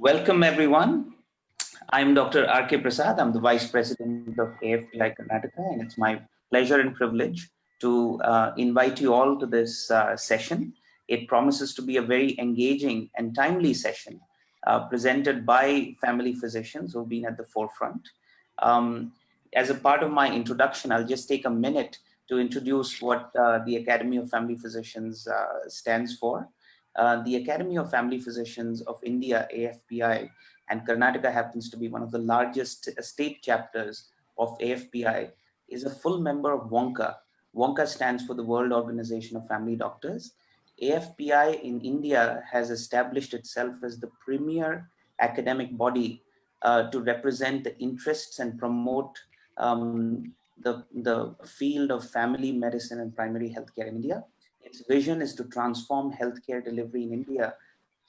Welcome, everyone. I'm Dr. R.K. Prasad. I'm the Vice President of AFPI Karnataka, and it's my pleasure and privilege to invite you all to this session. It promises to be a very engaging and timely session presented by family physicians who've been at the forefront. As a part of my introduction, I'll just take a minute to introduce what the Academy of Family Physicians stands for. The Academy of Family Physicians of India, AFPI, and Karnataka happens to be one of the largest state chapters of AFPI, is a full member of WONCA. WONCA stands for the World Organization of Family Doctors. AFPI in India has established itself as the premier academic body to represent the interests and promote the field of family medicine and primary healthcare in India. Its vision is to transform healthcare delivery in India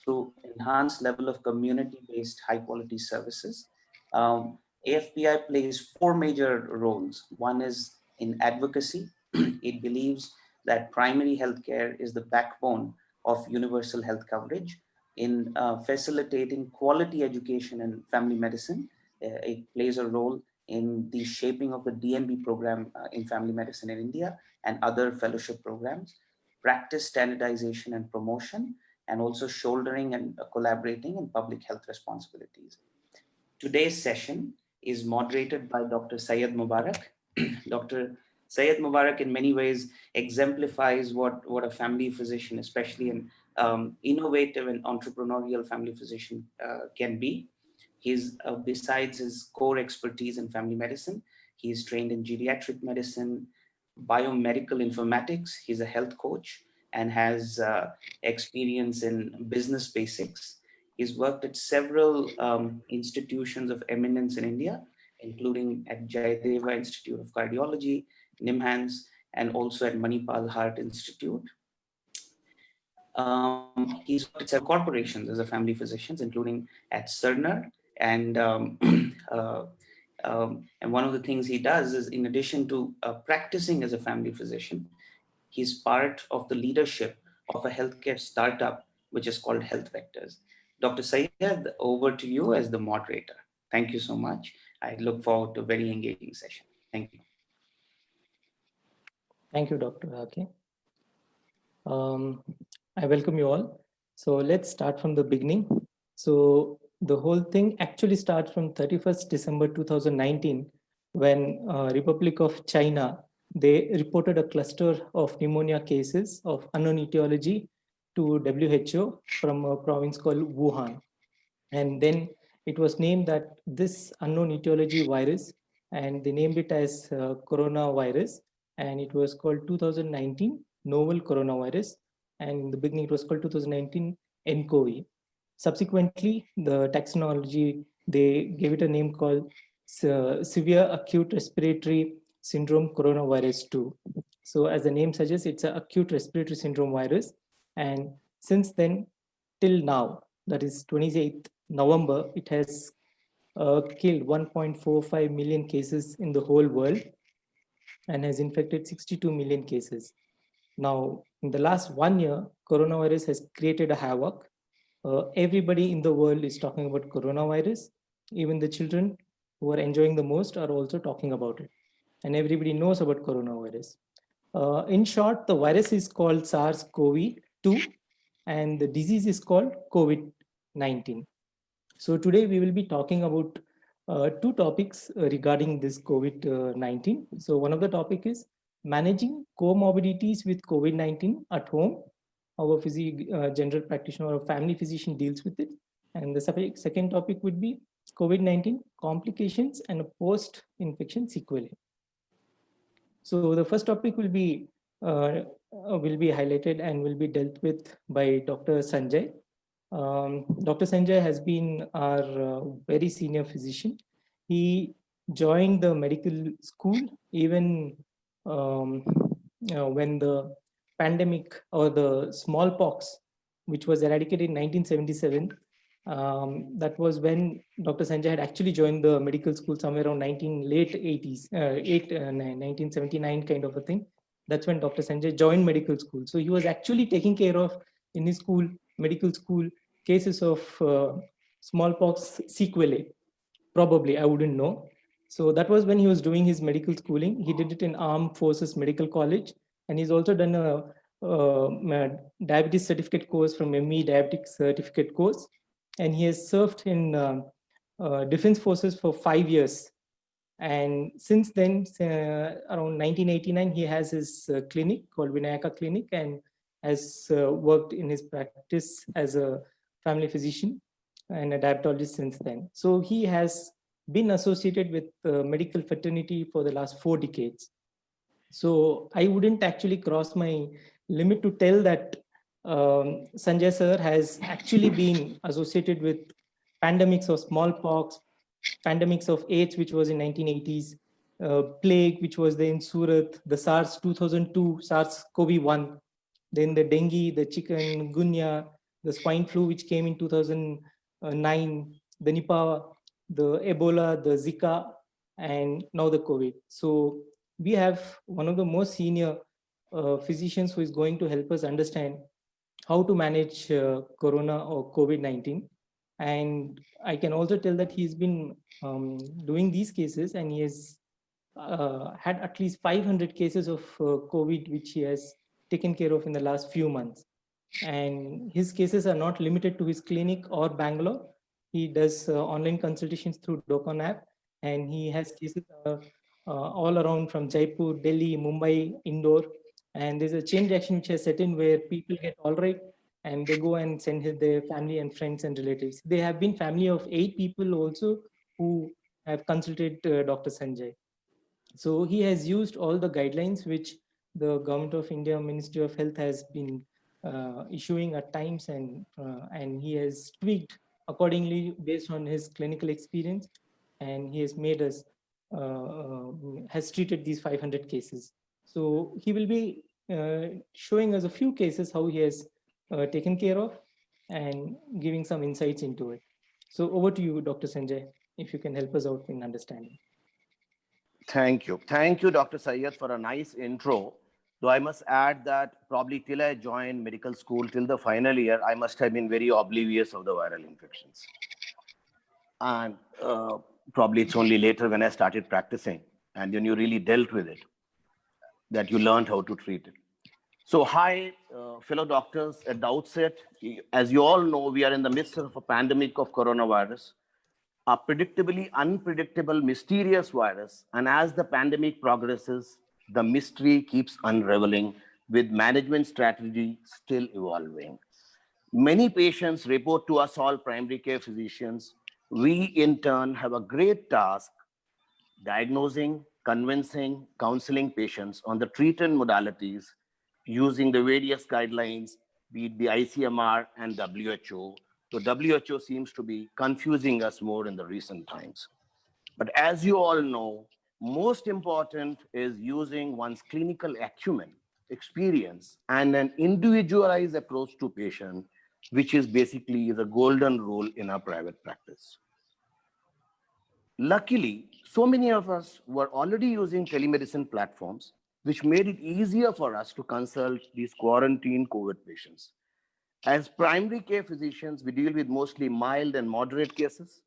through enhanced level of community-based high-quality services. AFPI plays four major roles. One is in advocacy. It believes that primary healthcare is the backbone of universal health coverage. In facilitating quality education in family medicine, it plays a role in the shaping of the DNB program in family medicine in India and other fellowship programs, practice standardization and promotion, and also shouldering and collaborating in public health responsibilities. Today's session is moderated by Dr. Syed Mubarak. Dr. Syed Mubarak in many ways exemplifies what a family physician, especially an innovative and entrepreneurial family physician can be. He's, besides his core expertise in family medicine, he's trained in geriatric medicine, biomedical informatics. He's a health coach and has experience in business basics. He's worked at several institutions of eminence in India, including at Jayadeva Institute of Cardiology, NIMHANS, and also at Manipal Heart Institute. He's worked at several corporations as a family physician, including at Cerner. And one of the things he does is, in addition to practicing as a family physician, he's part of the leadership of a healthcare startup, which is called Health Vectors. Dr. Syed, over to you as the moderator. Thank you so much. I look forward to a very engaging session. Thank you. Thank you, Dr. Ake. I welcome you all. So let's start from the beginning. So the whole thing actually starts from 31st December 2019, when Republic of China, they reported a cluster of pneumonia cases of unknown etiology to WHO from a province called Wuhan. And then it was named that this unknown etiology virus, and they named it as coronavirus, and it was called 2019 novel coronavirus. And in the beginning, it was called 2019 nCoV. Subsequently, the taxonology, they gave it a name called severe acute respiratory syndrome coronavirus 2. So as the name suggests, it's an acute respiratory syndrome virus. And since then, till now, that is 28th November, it has killed 1.45 million cases in the whole world and has infected 62 million cases. Now, in the last 1 year, coronavirus has created a havoc. Everybody in the world is talking about coronavirus. Even the children who are enjoying the most are also talking about it. And everybody knows about coronavirus. In short, the virus is called SARS-CoV-2 and the disease is called COVID-19. So today we will be talking about two topics regarding this COVID-19. So one of the topic is managing comorbidities with COVID-19 at home. Our general practitioner or family physician deals with it. And the second topic would be COVID-19 complications and post-infection sequelae. So the first topic will be highlighted and will be dealt with by Dr. Sanjay. Dr. Sanjay has been our very senior physician. He joined the medical school even when the pandemic or the smallpox, which was eradicated in 1977, that was when Dr. Sanjay had actually joined the medical school somewhere around late 80s, 1979 kind of a thing. That's when Dr. Sanjay joined medical school. So he was actually taking care of, in his school, medical school, cases of smallpox sequelae. Probably, I wouldn't know. So that was when he was doing his medical schooling. He did it in Armed Forces Medical College, and he's also done a diabetes certificate course from ME Diabetic Certificate course, and he has served in Defense Forces for 5 years. And since then, around 1989, he has his clinic called Vinayaka Clinic and has worked in his practice as a family physician and a diabetologist since then. So he has been associated with medical fraternity for the last 4 decades. So I wouldn't actually cross my limit to tell that Sanjay sir has actually been associated with pandemics of smallpox, pandemics of AIDS, which was in 1980s, plague, which was there in Surat, the SARS 2002, SARS-CoV-1, then the dengue, the chikungunya, the swine flu, which came in 2009, the Nipah, the Ebola, the Zika, and now the COVID. So we have one of the most senior physicians who is going to help us understand how to manage Corona or COVID-19. And I can also tell that he's been doing these cases, and he has had at least 500 cases of COVID, which he has taken care of in the last few months. And his cases are not limited to his clinic or Bangalore. He does online consultations through Dokon app, and he has cases all around from Jaipur, Delhi, Mumbai, Indore. And there's a chain reaction which has set in where people get all right and they go and send their family and friends and relatives. They have been family of 8 people also who have consulted Dr. Sanjay. So he has used all the guidelines which the Government of India Ministry of Health has been issuing at times, and he has tweaked accordingly based on his clinical experience, and he has made us has treated these 500 cases. So he will be showing us a few cases how he has taken care of and giving some insights into it. So over to you, Dr. Sanjay, if you can help us out in understanding. Thank you. Thank you, Dr. Syed, for a nice intro. Though I must add that probably till I joined medical school, till the final year, I must have been very oblivious of the viral infections. And probably it's only later when I started practicing and then you really dealt with it, that you learned how to treat it. So hi, fellow doctors, at the outset, as you all know, we are in the midst of a pandemic of coronavirus, a predictably unpredictable, mysterious virus. And as the pandemic progresses, the mystery keeps unraveling with management strategy still evolving. Many patients report to us all primary care physicians. We in turn have a great task diagnosing, convincing, counseling patients on the treatment modalities using the various guidelines, be it the ICMR and WHO. So WHO seems to be confusing us more in the recent times. But as you all know, most important is using one's clinical acumen, experience, and an individualized approach to patient, which is basically the golden rule in our private practice. Luckily, so many of us were already using telemedicine platforms, which made it easier for us to consult these quarantine COVID patients. As primary care physicians, we deal with mostly mild and moderate cases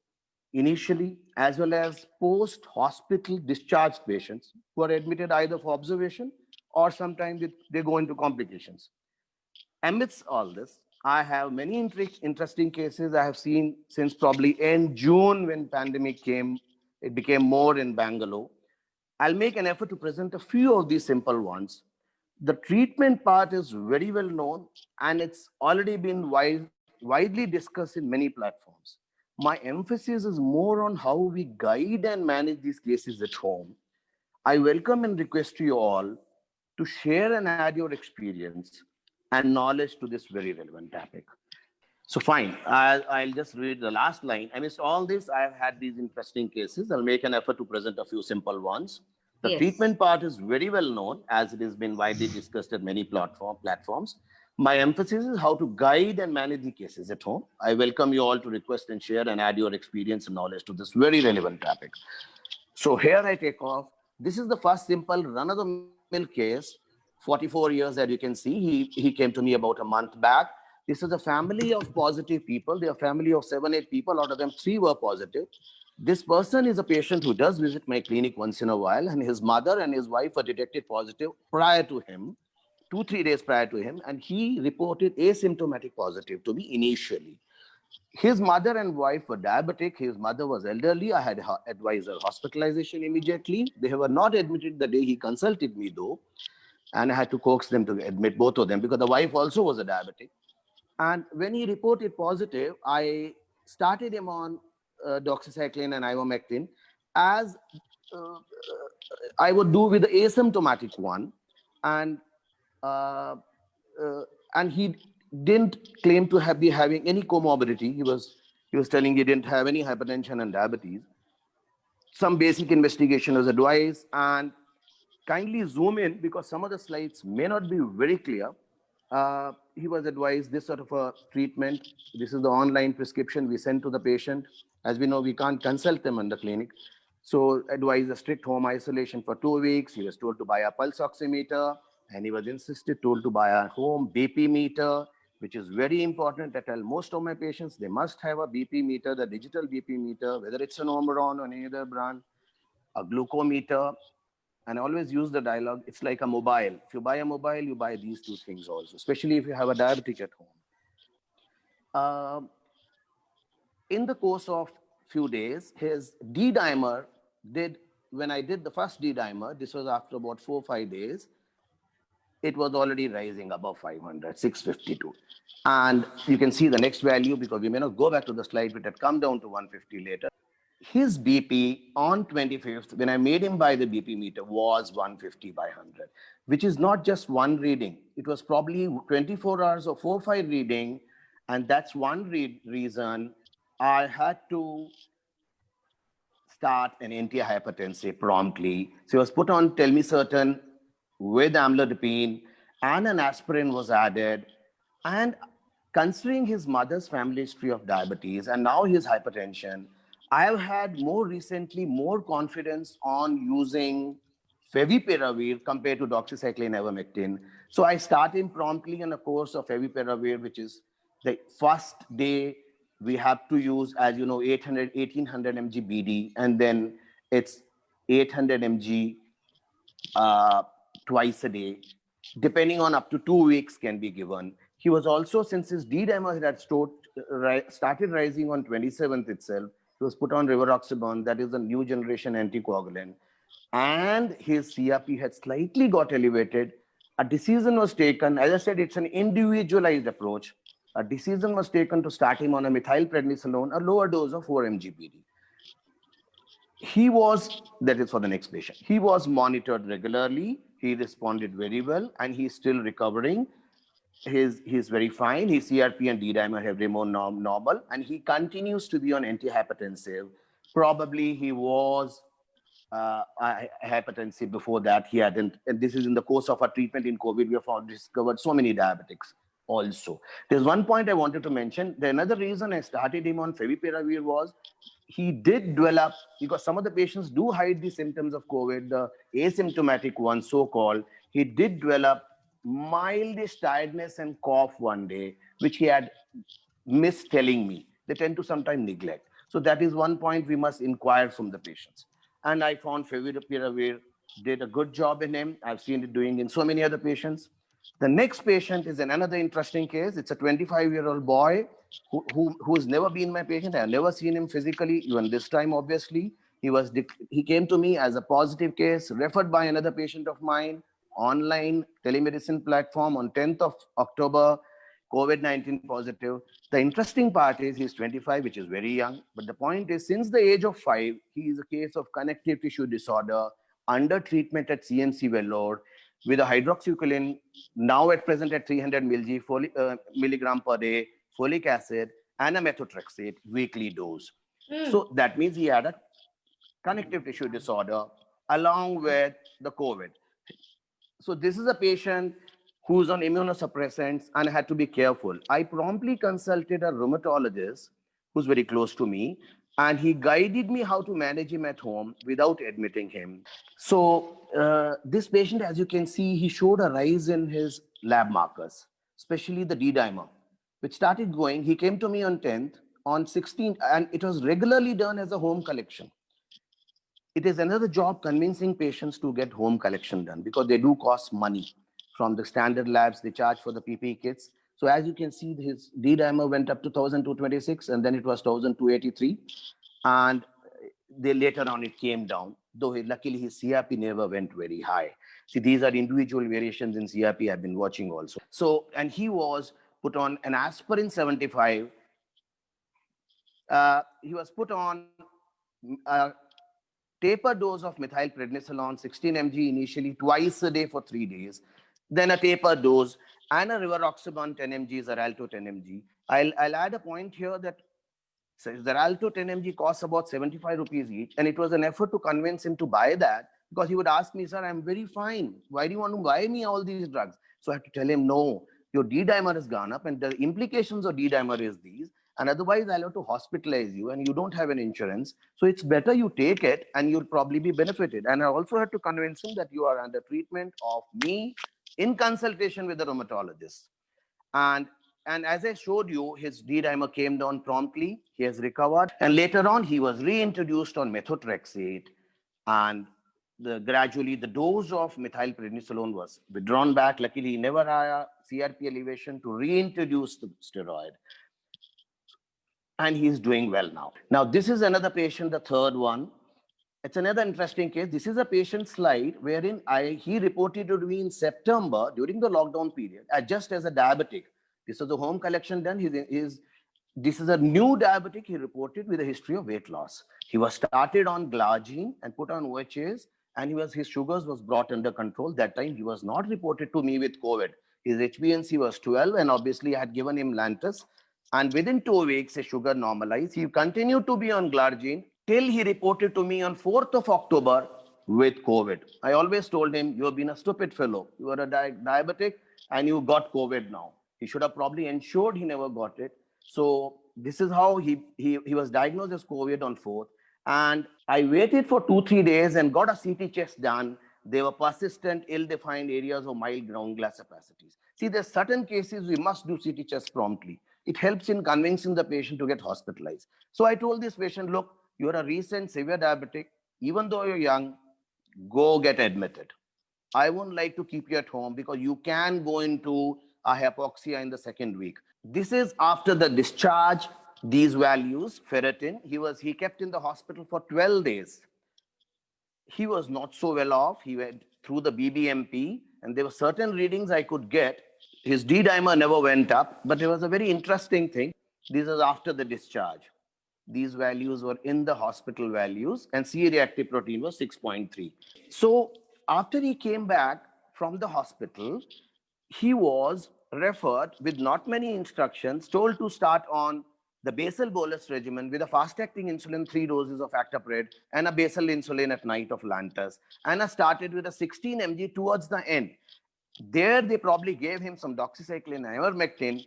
initially, as well as post-hospital discharged patients who are admitted either for observation or sometimes they go into complications. Amidst all this, I have many interesting cases I have seen since probably end June when pandemic came, it became more in Bangalore. I'll make an effort to present a few of these simple ones. The treatment part is very well known and it's already been widely discussed in many platforms. My emphasis is more on how we guide and manage these cases at home. I welcome and request you all to share and add your experience and knowledge to this very relevant topic. So fine, I'll just read the last line. Amidst all this, I've had these interesting cases. I'll make an effort to present a few simple ones. The treatment part is very well known as it has been widely discussed at many platforms. My emphasis is how to guide and manage the cases at home. I welcome you all to request and share and add your experience and knowledge to this very relevant topic. So here I take off. This is the first simple run-of-the-mill case, 44 years that you can see. He came to me about a month back. This is a family of positive people. They are a family of 7, 8 people. Out of them, 3 were positive. This person is a patient who does visit my clinic once in a while, and his mother and his wife were detected positive prior to him, 2, 3 days prior to him, and he reported asymptomatic positive to me initially. His mother and wife were diabetic. His mother was elderly. I had advised her hospitalization immediately. They were not admitted the day he consulted me, though, and I had to coax them to admit both of them because the wife also was a diabetic. And when he reported positive, I started him on doxycycline and ivermectin, as uh, I would do with the asymptomatic one. And uh, uh, and he didn't claim to be having any comorbidity. He was telling he didn't have any hypertension and diabetes. Some basic investigation was advised, and kindly zoom in because some of the slides may not be very clear. He was advised this sort of a treatment. This is the online prescription we send to the patient. As we know, we can't consult them in the clinic. So advised a strict home isolation for 2 weeks. He was told to buy a pulse oximeter, and he was insisted told to buy a home BP meter, which is very important. I tell most of my patients they must have a BP meter, the digital BP meter, whether it's an Omron or any other brand, a glucometer, and I always use the dialogue. It's like a mobile. If you buy a mobile, you buy these 2 things also, especially if you have a diabetic at home. In the course of few days, his D-dimer did, when I did the first D-dimer, this was after about 4, 5 days, it was already rising above 500, 652. And you can see the next value because we may not go back to the slide, but it come down to 150 later. His BP on 25th, when I made him buy the BP meter, was 150/100, which is not just one reading. It was probably 24 hours or 4, 5 reading. And that's one reason I had to start an antihypertensive promptly. So he was put on telmisartan with amlodipine, and an aspirin was added. And considering his mother's family history of diabetes and now his hypertension, I have had more recently more confidence on using favipiravir compared to doxycycline ivermectin. So I start him promptly in a course of favipiravir, which is the first day we have to use, as you know, 800, 1800 mg BD, and then it's 800 mg twice a day, depending on up to 2 weeks can be given. He was also, since his D-dimer had started rising on 27th itself, he was put on rivaroxaban, that is the new generation anticoagulant, and his CRP had slightly got elevated. A decision was taken. As I said, it's an individualized approach. A decision was taken to start him on a methylprednisolone, a lower dose of 4 mg BD. He was, that is for the next patient, he was monitored regularly. He responded very well, and he's still recovering. He's very fine. His CRP and D-dimer have remained normal, and he continues to be on antihypertensive. Probably he was hypertensive before that. He hadn't, and this is in the course of our treatment in COVID, we have discovered so many diabetics also. There's one point I wanted to mention. The another reason I started him on favipiravir was he did develop, because some of the patients do hide the symptoms of COVID, the asymptomatic ones, so-called. He did develop mildish tiredness and cough one day, which he had missed telling me. They tend to sometimes neglect. So that is one point we must inquire from the patients. And I found favipiravir did a good job in him. I've seen it doing in so many other patients. The next patient is another interesting case. It's a 25-year-old boy who's never been my patient. I've never seen him physically, even this time, obviously. He came to me as a positive case, referred by another patient of mine, online telemedicine platform on 10th of October, COVID-19 positive. The interesting part is he's 25, which is very young. But the point is, since the age of 5, he is a case of connective tissue disorder, under treatment at CMC Vellore, with a hydroxyurea, now at present at 300 milligram per day, folic acid, and a methotrexate weekly dose. So that means he had a connective tissue disorder along with the COVID. So this is a patient who's on immunosuppressants and had to be careful. I promptly consulted a rheumatologist who's very close to me, and he guided me how to manage him at home without admitting him. So this patient, as you can see, he showed a rise in his lab markers, especially the D-dimer. which started going. He came to me on 10th, on 16th, and it was regularly done as a home collection. It is another job convincing patients to get home collection done, because they do cost money. From the standard labs, they charge for the PPE kits. So as you can see, his D-dimer went up to 1,226, and then it was 1,283. And later on it came down, though luckily his CRP never went very high. See, these are individual variations in CRP I've been watching also. So, and he was put on an aspirin 75. He was put on a taper dose of methylprednisolone 16 mg initially twice a day for 3 days, then a taper dose, and a rivaroxaban 10 mg, Xarelto 10 mg. I'll add a point here that Xarelto 10 mg costs about 75 rupees each, and it was an effort to convince him to buy that, because he would ask me, sir, I'm very fine. Why do you want to buy me all these drugs? So I had to tell him, no, your D-dimer has gone up, and the implications of D-dimer is these, and otherwise I'll have to hospitalize you, and you don't have an insurance. So it's better you take it, and you'll probably be benefited. And I also had to convince him that you are under treatment of me in consultation with the rheumatologist. And as I showed you, his D-dimer came down promptly. He has recovered. And later on, he was reintroduced on methotrexate. And gradually, the dose of methylprednisolone was withdrawn back. Luckily, he never had a CRP elevation to reintroduce the steroid. And he's doing well now. Now, this is another patient, the third one. It's another interesting case. This is a patient slide wherein he reported to me in September during the lockdown period, just as a diabetic. This was a home collection done. This is a new diabetic he reported with a history of weight loss. He was started on glargine and put on OHAs, and his sugars was brought under control. That time he was not reported to me with COVID. His HbA1c was 12, and obviously I had given him Lantus. And within 2 weeks, his sugar normalized. He continued to be on glargine till he reported to me on 4th of October with COVID. I always told him, you have been a stupid fellow. You are a diabetic and you got COVID now. He should have probably ensured he never got it. So this is how he was diagnosed as COVID on 4th. And I waited for 2-3 days and got a CT chest done. They were persistent, ill-defined areas of mild ground glass opacities. See, there's certain cases we must do CT chest promptly. It helps in convincing the patient to get hospitalized. So I told this patient, look, you're a recent severe diabetic. Even though you're young, go get admitted. I wouldn't like to keep you at home because you can go into a hypoxia in the 2nd week. This is after the discharge, these values, ferritin, he kept in the hospital for 12 days. He was not so well off. He went through the BBMP, and there were certain readings I could get. His D-dimer never went up, but it was a very interesting thing. This is after the discharge. These values were in the hospital values, and C-reactive protein was 6.3. So after he came back from the hospital, he was referred with not many instructions, told to start on the basal bolus regimen with a fast-acting insulin, 3 doses of Actapred, and a basal insulin at night of Lantus. And I started with a 16 mg towards the end. There, they probably gave him some doxycycline, ivermectin,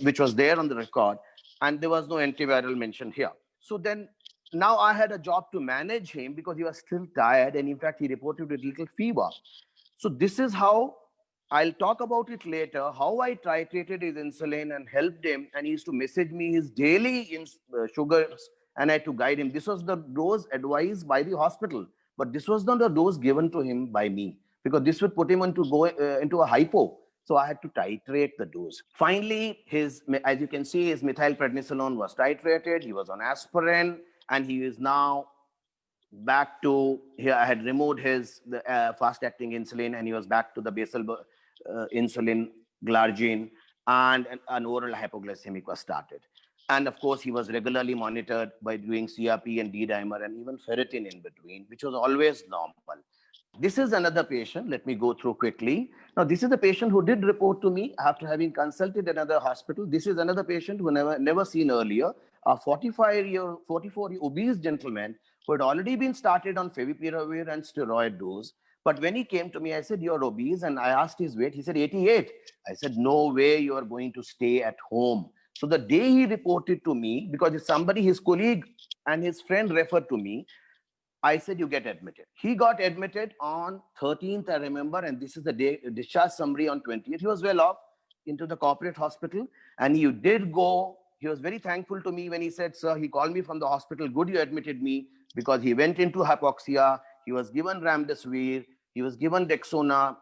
which was there on the record, and there was no antiviral mentioned here. So then, now I had a job to manage him because he was still tired, and in fact, he reported with little fever. So this is how, I'll talk about it later, how I titrated his insulin and helped him, and he used to message me his daily sugars, and I had to guide him. This was the dose advised by the hospital, but this was not the dose given to him by me, because this would put him into a hypo. So I had to titrate the dose. Finally, as you can see, his methylprednisolone was titrated. He was on aspirin, and he is now back to here. I had removed his fast-acting insulin, and he was back to the basal insulin, glargine, and an oral hypoglycemic was started. And of course, he was regularly monitored by doing CRP and D-dimer and even ferritin in between, which was always normal. This is another patient. Let me go through quickly. Now, this is a patient who did report to me after having consulted another hospital. This is another patient who never seen earlier, a 44-year obese gentleman who had already been started on favipiravir and steroid dose. But when he came to me, I said, you're obese. And I asked his weight. He said, 88. I said, no way you are going to stay at home. So the day he reported to me, because it's somebody, his colleague and his friend referred to me, I said, you get admitted. He got admitted on 13th, I remember, and this is the day discharge summary on 20th. He was well off. into the corporate hospital, and he did go. He was very thankful to me when he said, sir, he called me from the hospital, good you admitted me, because he went into hypoxia, he was given remdesivir, he was given Dexona,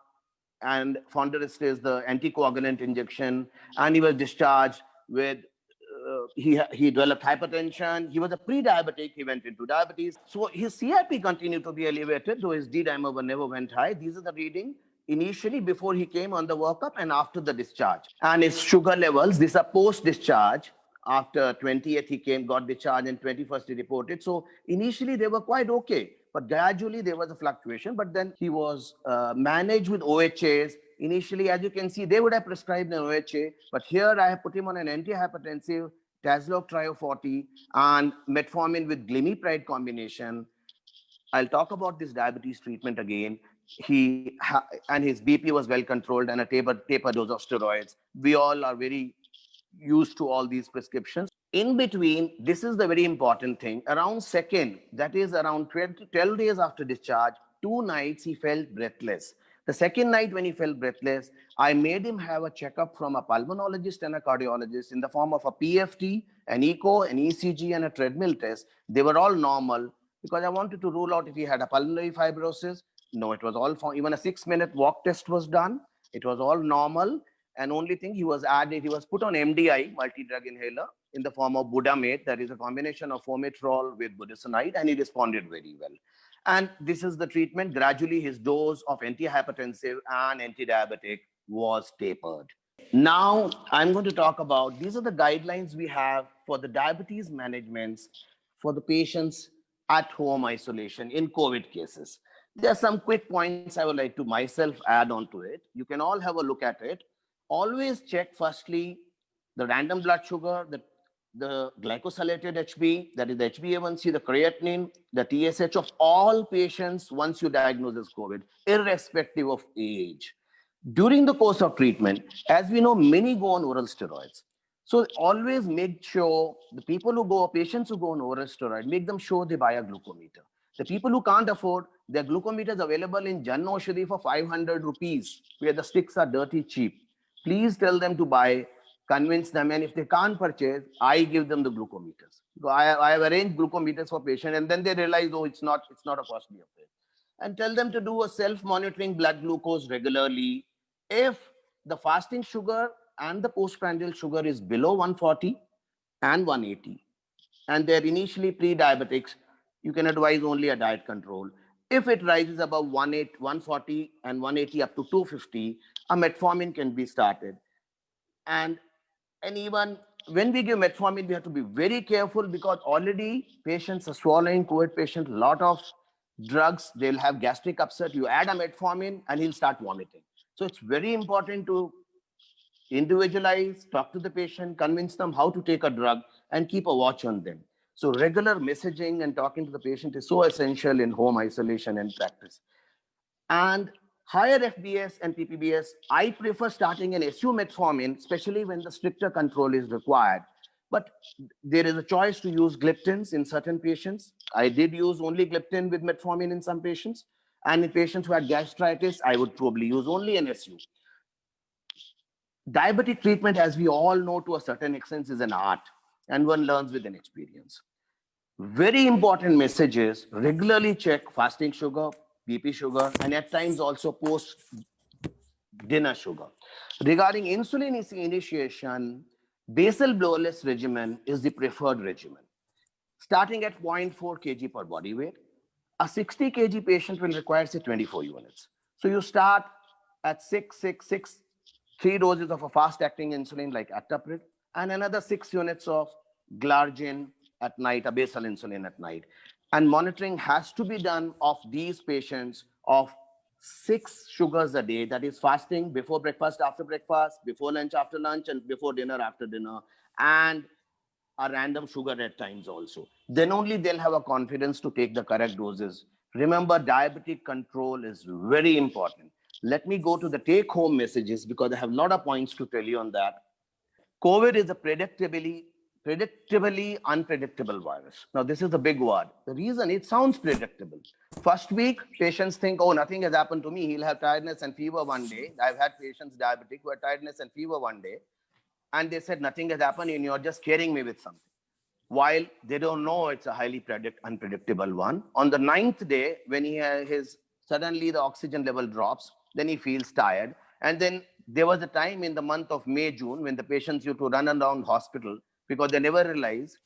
and Fondarist is the anticoagulant injection, and he was discharged with he developed hypertension. He was a pre-diabetic. He went into diabetes. So his CRP continued to be elevated, though his D-dimer never went high. These are the reading initially before he came on the workup and after the discharge. And his sugar levels, these are post-discharge. After 20th, he got discharged, and 21st, he reported. So initially, they were quite okay. But gradually, there was a fluctuation. But then he was managed with OHAs. Initially, as you can see, they would have prescribed an OHA. But here, I have put him on an antihypertensive, Tazloc Trio 40, and metformin with glimepiride combination. I'll talk about this diabetes treatment again. And his BP was well controlled, and a taper dose of steroids. We all are very used to all these prescriptions. In between, this is the very important thing. Around second, that is around 12 days after discharge, 2 nights he felt breathless. The second night when he felt breathless, I made him have a checkup from a pulmonologist and a cardiologist in the form of a PFT, an echo, an ECG, and a treadmill test. They were all normal because I wanted to rule out if he had a pulmonary fibrosis. No, it was all fine. Even a 6-minute walk test was done. It was all normal. And only thing he was put on MDI, multi-drug inhaler, in the form of Budamate. That is a combination of formoterol with budesonide, and he responded very well. And this is the treatment. Gradually, his dose of antihypertensive and antidiabetic was tapered. Now, I'm going to talk about, these are the guidelines we have for the diabetes management for the patients at home isolation in COVID cases. There are some quick points I would like to myself add on to it. You can all have a look at it. Always check firstly the random blood sugar, the glycosylated HB, that is the HbA1c, the creatinine, the TSH of all patients once you diagnose as COVID, irrespective of age. During the course of treatment, as we know, many go on oral steroids. So always make sure the patients who go on oral steroid, make them sure they buy a glucometer. The people who can't afford, their glucometers available in Jan Aushadhi for 500 rupees, where the sticks are dirty cheap. Please tell them to buy, convince them, and if they can't purchase, I give them the glucometers. So I have arranged glucometers for patients, and then they realize, oh, it's not a costly affair. And tell them to do a self-monitoring blood glucose regularly. If the fasting sugar and the postprandial sugar is below 140 and 180, and they're initially pre-diabetics, you can advise only a diet control. If it rises above 140 and 180 up to 250, a metformin can be started. And even when we give metformin, we have to be very careful because already patients are swallowing, COVID patients, a lot of drugs, they'll have gastric upset. You add a metformin and he'll start vomiting. So it's very important to individualize, talk to the patient, convince them how to take a drug, and keep a watch on them. So regular messaging and talking to the patient is so essential in home isolation and practice. And higher FBS and PPBS, I prefer starting an SU metformin, especially when the stricter control is required. But there is a choice to use gliptins in certain patients. I did use only gliptin with metformin in some patients. And in patients who had gastritis, I would probably use only an SU. Diabetic treatment, as we all know to a certain extent, is an art, and one learns with an experience. Very important message is regularly check fasting sugar, BP sugar, and at times also post-dinner sugar. Regarding insulin initiation, basal bolus regimen is the preferred regimen. Starting at 0.4 kg per body weight, a 60 kg patient will require, say, 24 units. So you start at 3 doses of a fast-acting insulin like Actaprid, and another 6 units of Glargine at night, a basal insulin at night. And monitoring has to be done of these patients of 6 sugars a day, that is fasting before breakfast, after breakfast, before lunch, after lunch, and before dinner, after dinner, and a random sugar at times also. Then only they'll have a confidence to take the correct doses. Remember, diabetic control is very important. Let me go to the take-home messages because I have a lot of points to tell you on that. COVID is a predictably predictably unpredictable virus. Now, this is the big word. The reason it sounds predictable. First week, patients think, oh, nothing has happened to me. He'll have tiredness and fever one day. I've had patients diabetic who had tiredness and fever one day. And they said, nothing has happened and you're just scaring me with something. While they don't know it's a highly unpredictable one. On the 9th day, when he has suddenly the oxygen level drops, then he feels tired. And then there was a time in the month of May, June, when the patients used to run around hospital because they never realized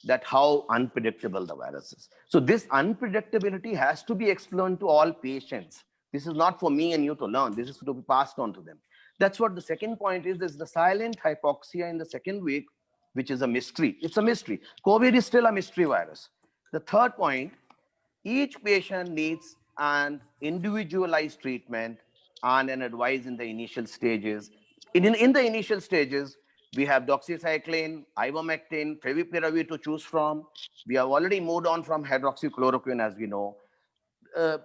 that how unpredictable the virus is. So this unpredictability has to be explained to all patients. This is not for me and you to learn. This is to be passed on to them. That's what the second point is. There's the silent hypoxia in the second week, which is a mystery. It's a mystery. COVID is still a mystery virus. The third point, each patient needs an individualized treatment and an advice in the initial stages. In the initial stages, we have doxycycline, ivermectin, favipiravir to choose from. We have already moved on from hydroxychloroquine, as we know. Uh,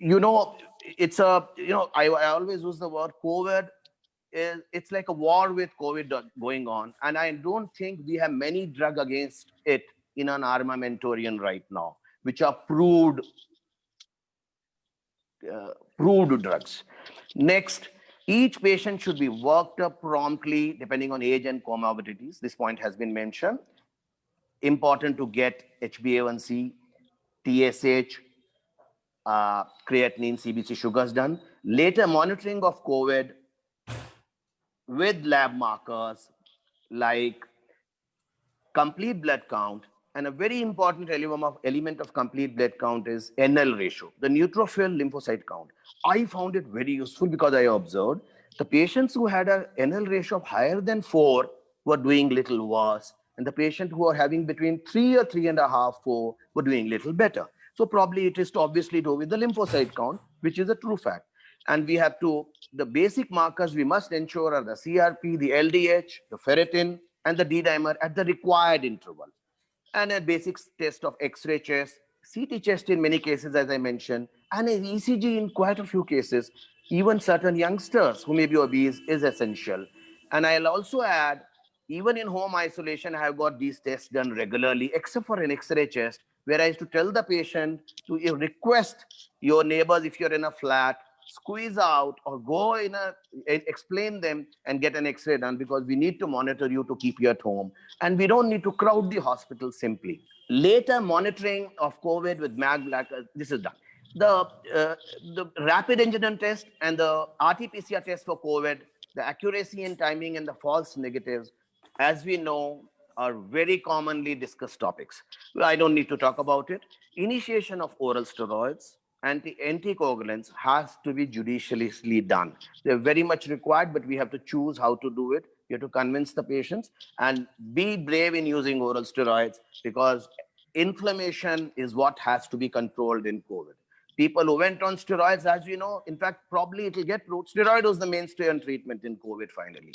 it's a, I always use the word COVID. It's like a war with COVID going on. And I don't think we have many drugs against it in an armamentarium right now, which are proved drugs. Next, each patient should be worked up promptly depending on age and comorbidities. This point has been mentioned. Important to get HbA1c, TSH, creatinine, CBC sugars done. Later, monitoring of COVID with lab markers like complete blood count, and a very important element of complete blood count is NL ratio, the neutrophil lymphocyte count. I found it very useful because I observed the patients who had an NL ratio of higher than 4 were doing little worse, and the patient who are having between 3 or 3.5, 4 were doing little better. So probably it is to obviously do with the lymphocyte count, which is a true fact. And we have to, the basic markers we must ensure are the CRP, the LDH, the ferritin, and the D-dimer at the required interval. And a basic test of X-ray chest, CT chest in many cases, as I mentioned, and an ECG in quite a few cases. Even certain youngsters who may be obese is essential. And I'll also add, even in home isolation, I have got these tests done regularly, except for an X-ray chest, where I used to tell the patient to request your neighbors, if you're in a flat, squeeze out or go and explain them and get an X-ray done, because we need to monitor you to keep you at home. And we don't need to crowd the hospital simply. Later monitoring of COVID with MAG-Black, this is done. The rapid antigen test and the RT-PCR test for COVID, the accuracy and timing and the false negatives, as we know, are very commonly discussed topics. Well, I don't need to talk about it. Initiation of oral steroids, anticoagulants has to be judiciously done. They're very much required, but we have to choose how to do it. You have to convince the patients and be brave in using oral steroids, because inflammation is what has to be controlled in COVID. People who went on steroids, as we know, in fact, probably it will get proved, steroid was the mainstay on treatment in COVID finally.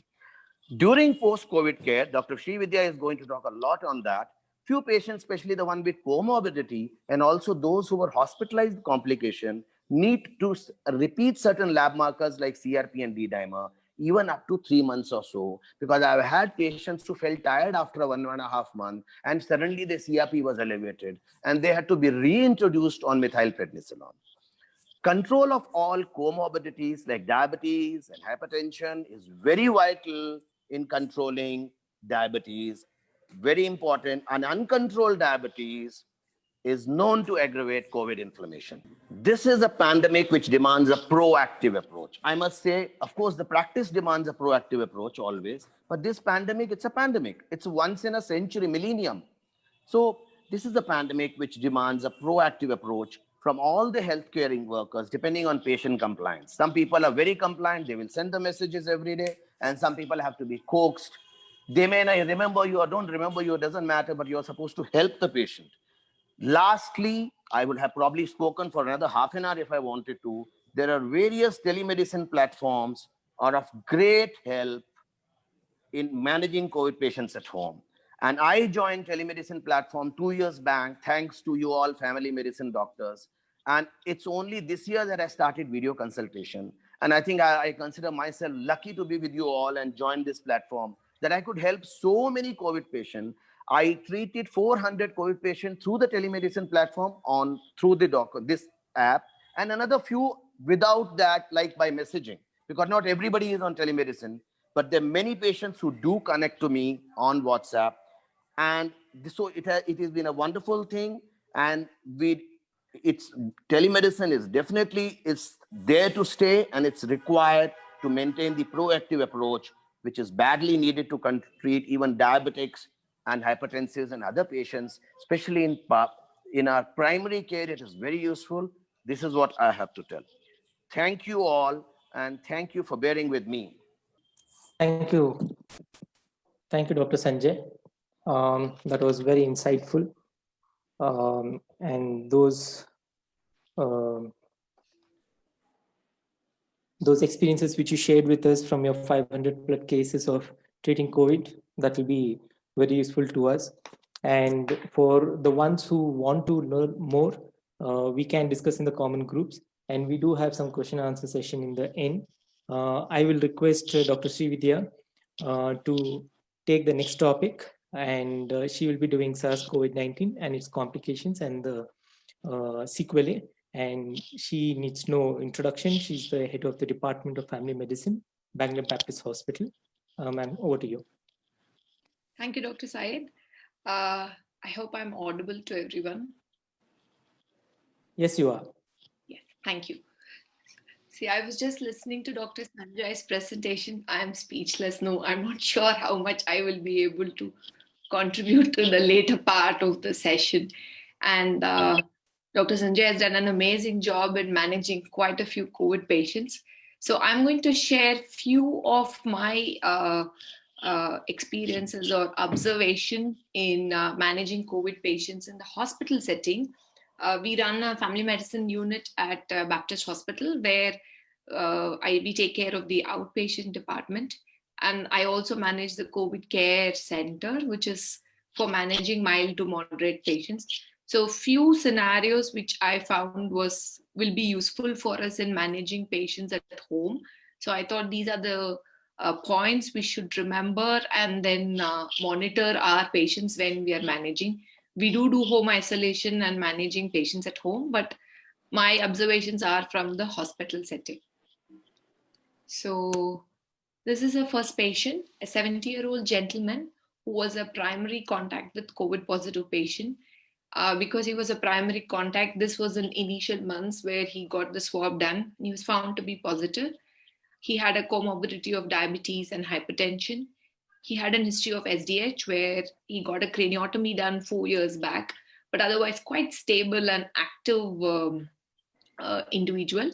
During post-COVID care, Dr. Srividya is going to talk a lot on that. Few patients, especially the one with comorbidity, and also those who were hospitalized with complication, need to repeat certain lab markers like CRP and D-dimer, even up to 3 months or so, because I've had patients who felt tired after 1.5 months, and suddenly the CRP was elevated, and they had to be reintroduced on methylprednisolone. Control of all comorbidities like diabetes and hypertension is very vital in controlling diabetes. Very important. And uncontrolled diabetes is known to aggravate COVID inflammation. This is a pandemic which demands a proactive approach. I must say, of course, the practice demands a proactive approach always, but this pandemic, it's a pandemic. It's once in a century, millennium. So this is a pandemic which demands a proactive approach from all the healthcare workers, depending on patient compliance. Some people are very compliant. They will send the messages every day, and some people have to be coaxed. They may not remember you or don't remember you, it doesn't matter, but you're supposed to help the patient. Lastly, I would have probably spoken for another half an hour if I wanted to. There are various telemedicine platforms are of great help in managing COVID patients at home. And I joined telemedicine platform 2 years back, thanks to you all family medicine doctors. And it's only this year that I started video consultation. And I think I consider myself lucky to be with you all and join this platform. that I could help so many COVID patients. I treated 400 COVID patients through the telemedicine platform through this app, and another few without that, like by messaging, because not everybody is on telemedicine, but there are many patients who do connect to me on WhatsApp. And so it has been a wonderful thing. And it's telemedicine is definitely, it's there to stay, and it's required to maintain the proactive approach, which is badly needed to treat even diabetics and hypertensives and other patients, especially in our primary care. It is very useful. This is what I have to tell. Thank you all, and thank you for bearing with me. Thank you. Thank you, Dr. Sanjay. That was very insightful. And those experiences which you shared with us from your 500 plus cases of treating COVID, that will be very useful to us. And for the ones who want to learn more, we can discuss in the common groups. And we do have some question and answer session in the end. I will request Dr. Srividya to take the next topic, and she will be doing SARS-CoV-19 and its complications and the sequelae. And she needs no introduction. She's the head of the Department of Family Medicine, Bangalore Baptist Hospital. Ma'am, over to you. Thank you, Dr. Syed. I hope I'm audible to everyone. Yes, you are. Yes, thank you. See, I was just listening to Dr. Sanjay's presentation. I am speechless. No, I'm not sure how much I will be able to contribute to the later part of the session. And Dr. Sanjay has done an amazing job in managing quite a few COVID patients. So I'm going to share few of my experiences or observation in managing COVID patients in the hospital setting. We run a family medicine unit at Baptist Hospital where we take care of the outpatient department. And I also manage the COVID care center, which is for managing mild to moderate patients. So few scenarios which I found will be useful for us in managing patients at home. So I thought these are the points we should remember and then monitor our patients when we are managing. We do home isolation and managing patients at home, but my observations are from the hospital setting. So this is a first patient, a 70-year-old gentleman who was a primary contact with COVID positive patient. Because he was a primary contact, this was in initial months where he got the swab done. He was found to be positive. He had a comorbidity of diabetes and hypertension. He had a history of SDH where he got a craniotomy done 4 years back, but otherwise quite stable and active individual.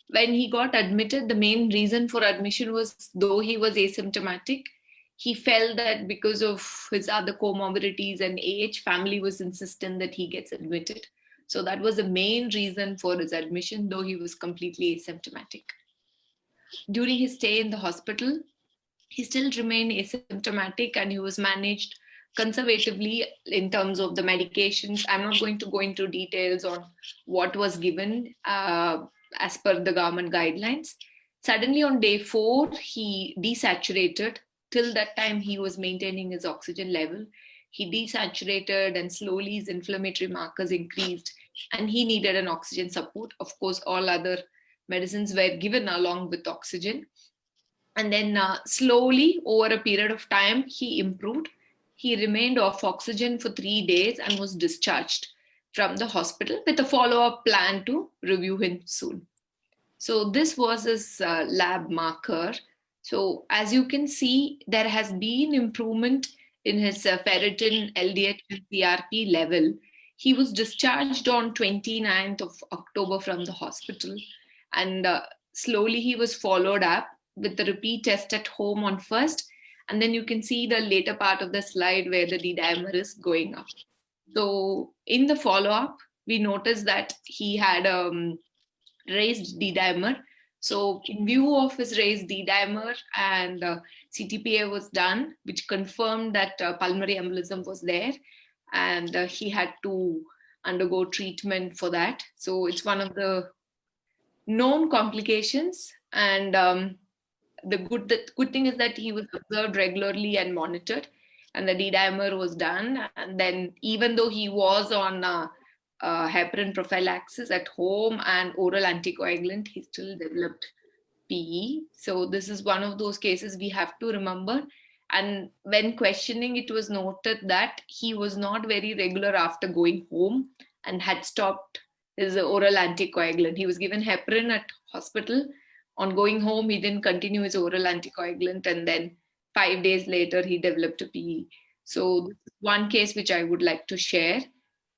When he got admitted, the main reason for admission was, though he was asymptomatic, he felt that because of his other comorbidities and age, family was insistent that he gets admitted. So that was the main reason for his admission, though he was completely asymptomatic. During his stay in the hospital, he still remained asymptomatic and he was managed conservatively in terms of the medications. I'm not going to go into details on what was given as per the government guidelines. Suddenly on day 4, he desaturated. Till that time, he was maintaining his oxygen level. He desaturated and slowly his inflammatory markers increased and he needed an oxygen support. Of course, all other medicines were given along with oxygen. And then slowly over a period of time, he improved. He remained off oxygen for 3 days and was discharged from the hospital with a follow-up plan to review him soon. So this was his lab marker. So as you can see, there has been improvement in his ferritin, LDH, and CRP level. He was discharged on 29th of October from the hospital, and slowly he was followed up with the repeat test at home on 1st. And then you can see the later part of the slide where the D-dimer is going up. So in the follow-up, we noticed that he had raised D-dimer. So in view of his raised D-dimer and CTPA was done, which confirmed that pulmonary embolism was there, and he had to undergo treatment for that. So it's one of the known complications, and the good thing is that he was observed regularly and monitored, and the D-dimer was done. And then even though he was on heparin prophylaxis at home and oral anticoagulant, he still developed PE. So this is one of those cases we have to remember. And when questioning, it was noted that he was not very regular after going home and had stopped his oral anticoagulant. He was given heparin at hospital. On going home, he didn't continue his oral anticoagulant, and then 5 days later, he developed a PE. So this is one case which I would like to share.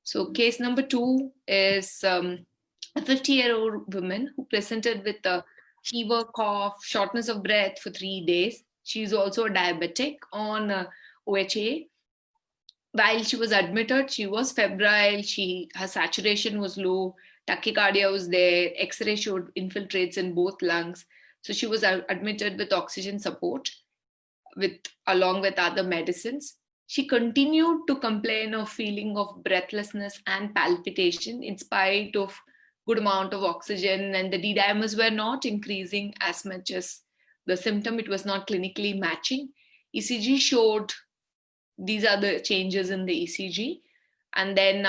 So case number 2 is a 50-year-old woman who presented with a fever, cough, shortness of breath for 3 days. She's also a diabetic on OHA. While she was admitted, she was febrile, her saturation was low, tachycardia was there, X-ray showed infiltrates in both lungs. So she was admitted with oxygen support along with other medicines. She continued to complain of feeling of breathlessness and palpitation in spite of good amount of oxygen, and the D-dimers were not increasing as much as the symptom. It was not clinically matching. ECG showed these are the changes in the ECG. And then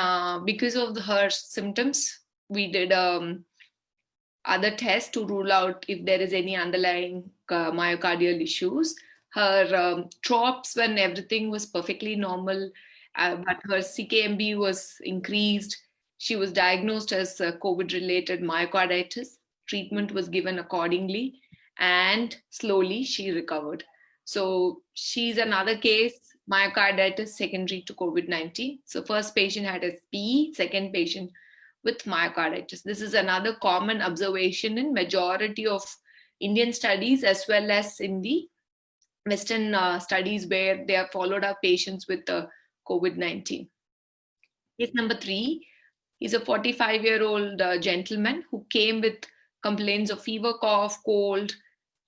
because of her symptoms, we did other tests to rule out if there is any underlying myocardial issues. Her TROPS, when everything was perfectly normal, but her CKMB was increased. She was diagnosed as COVID-related myocarditis. Treatment was given accordingly, and slowly she recovered. So she's another case, myocarditis secondary to COVID-19. So first patient had a PE, second patient with myocarditis. This is another common observation in majority of Indian studies as well as in the Western studies where they have followed up patients with COVID-19. Case number 3 is a 45-year-old gentleman who came with complaints of fever, cough, cold,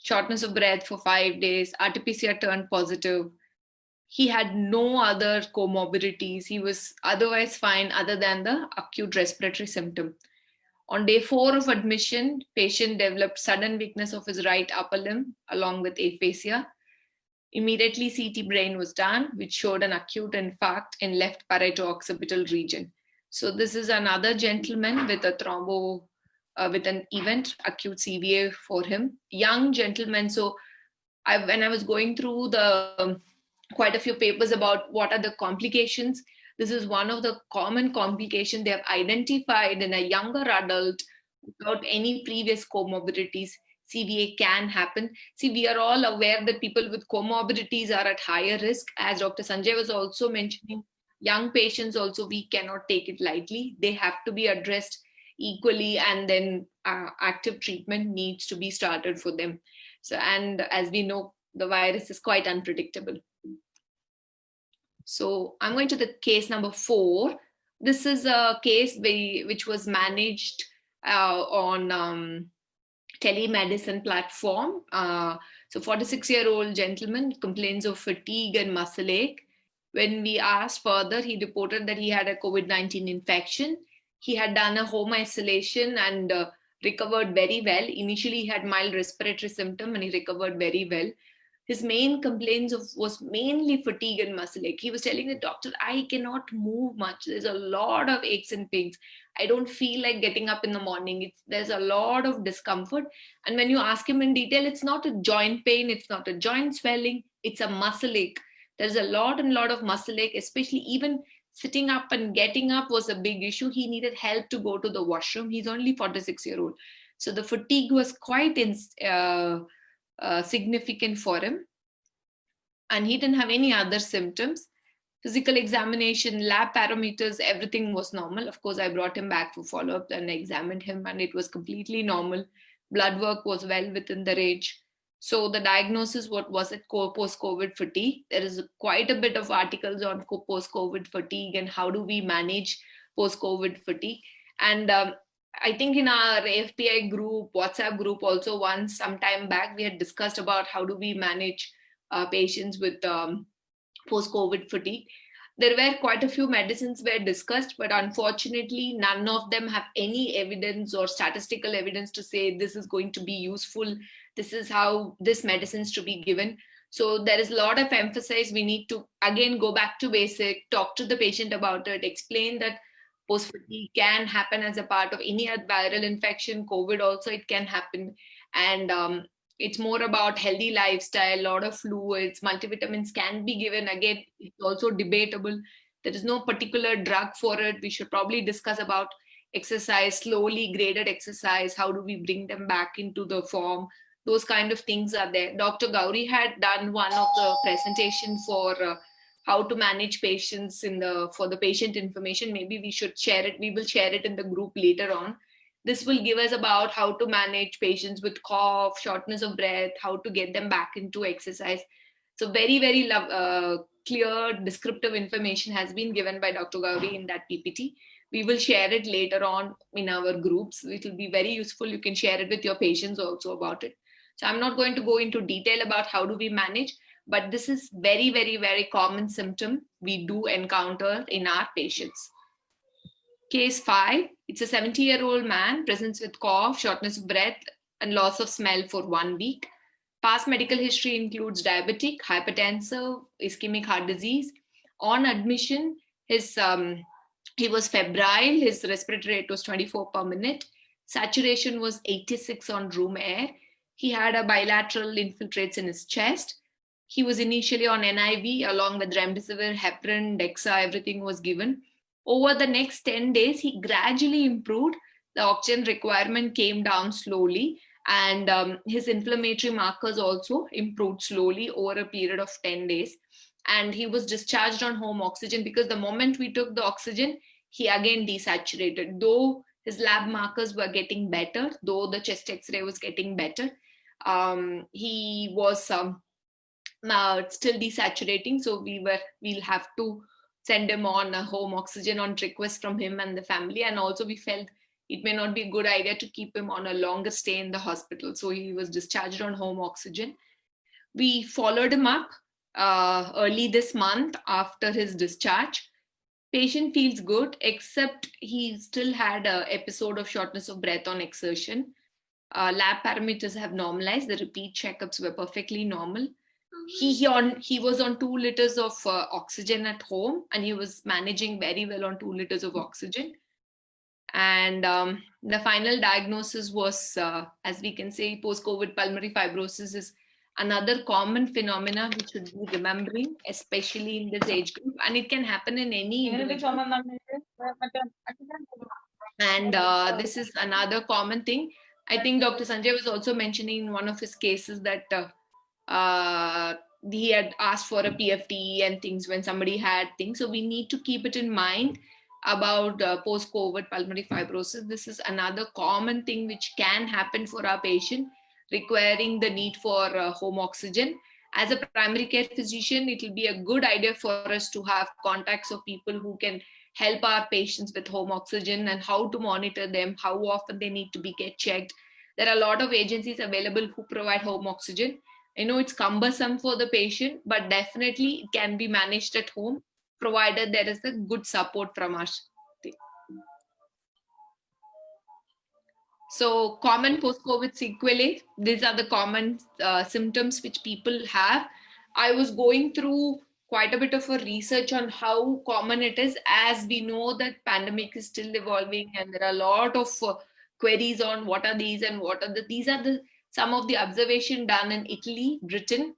shortness of breath for 5 days. RT-PCR turned positive. He had no other comorbidities. He was otherwise fine other than the acute respiratory symptom. On day 4 of admission, patient developed sudden weakness of his right upper limb along with aphasia. Immediately CT brain was done, which showed an acute infarct in left parieto-occipital region. So this is another gentleman with a with an event, acute CVA for him. Young gentleman. So when I was going through the quite a few papers about what are the complications, this is one of the common complications they have identified in a younger adult without any previous comorbidities. CVA can happen. See, we are all aware that people with comorbidities are at higher risk. As Dr. Sanjay was also mentioning, young patients also, we cannot take it lightly. They have to be addressed equally, and then active treatment needs to be started for them. So, and as we know, the virus is quite unpredictable. So I'm going to the case number 4. This is a case which was managed on telemedicine platform. So 46-year-old gentleman complains of fatigue and muscle ache. When we asked further, he reported that he had a COVID-19 infection. He had done a home isolation and recovered very well. Initially, he had mild respiratory symptom and he recovered very well. His main complaints was mainly fatigue and muscle ache. He was telling the doctor, I cannot move much. There's a lot of aches and pains. I don't feel like getting up in the morning. There's a lot of discomfort. And when you ask him in detail, it's not a joint pain. It's not a joint swelling. It's a muscle ache. There's a lot of muscle ache, especially even sitting up and getting up was a big issue. He needed help to go to the washroom. He's only 46-year-old. So the fatigue was quite significant for him. And he didn't have any other symptoms. Physical examination, lab parameters, everything was normal. Of course, I brought him back for follow-up and examined him, and it was completely normal. Blood work was well within the range. So the diagnosis, what was it? Post-COVID fatigue. There is quite a bit of articles on post-COVID fatigue and how do we manage post-COVID fatigue. And I think in our AFPI group, WhatsApp group also once some time back, we had discussed about how do we manage patients with post-COVID fatigue. There were quite a few medicines were discussed, but unfortunately, none of them have any evidence or statistical evidence to say this is going to be useful, this is how this medicines to be given. So there is a lot of emphasis. We need to again go back to basic, talk to the patient about it, explain that post fatigue can happen as a part of any viral infection. COVID also it can happen, and it's more about healthy lifestyle, a lot of fluids, multivitamins can be given. Again, it's also debatable. There is no particular drug for it. We should probably discuss about exercise, slowly graded exercise. How do we bring them back into the form? Those kind of things are there. Dr. Gauri had done one of the presentation for how to manage patients for the patient information. Maybe we should share it. We will share it in the group later on. This will give us about how to manage patients with cough, shortness of breath, how to get them back into exercise. So very, very clear descriptive information has been given by Dr. Gauri in that PPT. We will share it later on in our groups. It will be very useful. You can share it with your patients also about it. So I'm not going to go into detail about how do we manage, but this is very, very, very common symptom we do encounter in our patients. Case 5, it's a 70-year-old man, presents with cough, shortness of breath, and loss of smell for 1 week. Past medical history includes diabetic, hypertensive, ischemic heart disease. On admission, he was febrile, his respiratory rate was 24 per minute, saturation was 86 on room air. He had a bilateral infiltrates in his chest. He was initially on NIV along with remdesivir, heparin, Dexa, everything was given. Over the next 10 days, he gradually improved. The oxygen requirement came down slowly, and his inflammatory markers also improved slowly over a period of 10 days. And he was discharged on home oxygen because the moment we took the oxygen, he again desaturated. Though his lab markers were getting better, though the chest X-ray was getting better, he was still desaturating. So we'll have to send him on a home oxygen on request from him and the family. And also we felt it may not be a good idea to keep him on a longer stay in the hospital. So he was discharged on home oxygen. We followed him up early this month after his discharge. Patient feels good, except he still had an episode of shortness of breath on exertion. Lab parameters have normalized. The repeat checkups were perfectly normal. He was on 2 liters of oxygen at home, and he was managing very well on 2 liters of oxygen. And the final diagnosis was, as we can say, post-COVID pulmonary fibrosis is another common phenomena we should be remembering, especially in this age group, and it can happen in any individual. And this is another common thing. I think Dr. Sanjay was also mentioning in one of his cases that he had asked for a PFT and things when somebody had things. So we need to keep it in mind about post-COVID pulmonary fibrosis. This is another common thing which can happen for our patient, requiring the need for home oxygen. As a primary care physician, it will be a good idea for us to have contacts of people who can help our patients with home oxygen and how to monitor them, how often they need to get checked. There are a lot of agencies available who provide home oxygen. I know it's cumbersome for the patient, but definitely it can be managed at home, provided there is a good support from us. So common post-COVID sequelae, these are the common symptoms which people have. I was going through quite a bit of a research on how common it is, as we know that pandemic is still evolving and there are a lot of queries on what are these and what are these are some of the observation done in Italy, Britain,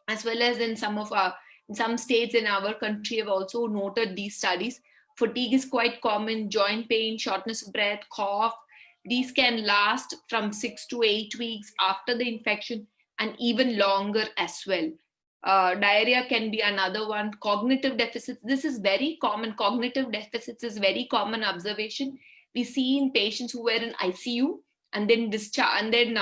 as well as in some states in our country have also noted these studies. Fatigue is quite common, joint pain, shortness of breath, cough. These can last from 6 to 8 weeks after the infection and even longer as well. Diarrhea can be another one. Cognitive deficits, this is very common. Cognitive deficits is very common observation. We see in patients who were in ICU and then discharge and then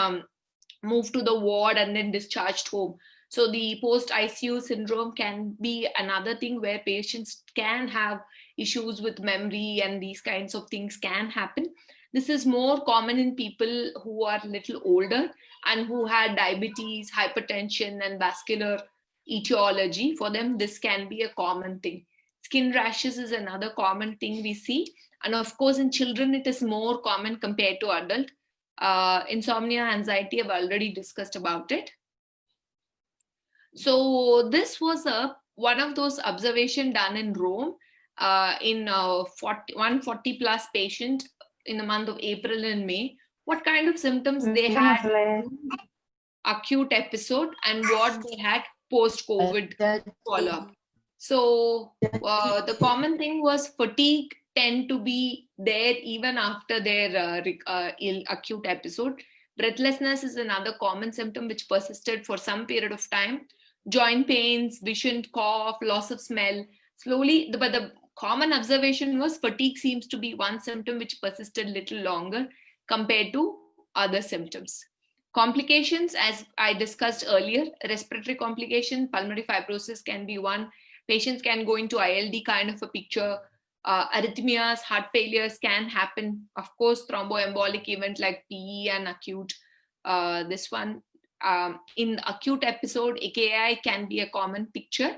moved to the ward and then discharged home. So the post-ICU syndrome can be another thing where patients can have issues with memory and these kinds of things can happen. This is more common in people who are a little older and who had diabetes, hypertension, and vascular etiology. For them, this can be a common thing. Skin rashes is another common thing we see. And of course, in children, it is more common compared to adult. Insomnia, anxiety, I've already discussed about it. So this was one of those observations done in Rome in 140 plus patient in the month of April and May. What kind of symptoms they had acute episode and what they had post-COVID follow-up. So the common thing was fatigue tend to be there even after their acute episode. Breathlessness is another common symptom which persisted for some period of time. Joint pains, vision, cough, loss of smell. Slowly, but the common observation was fatigue seems to be one symptom which persisted little longer compared to other symptoms. Complications, as I discussed earlier, respiratory complication, pulmonary fibrosis can be one. Patients can go into ILD kind of a picture. Arrhythmias, heart failures can happen. Of course, thromboembolic event like PE and acute. This one, in acute episode, AKI can be a common picture.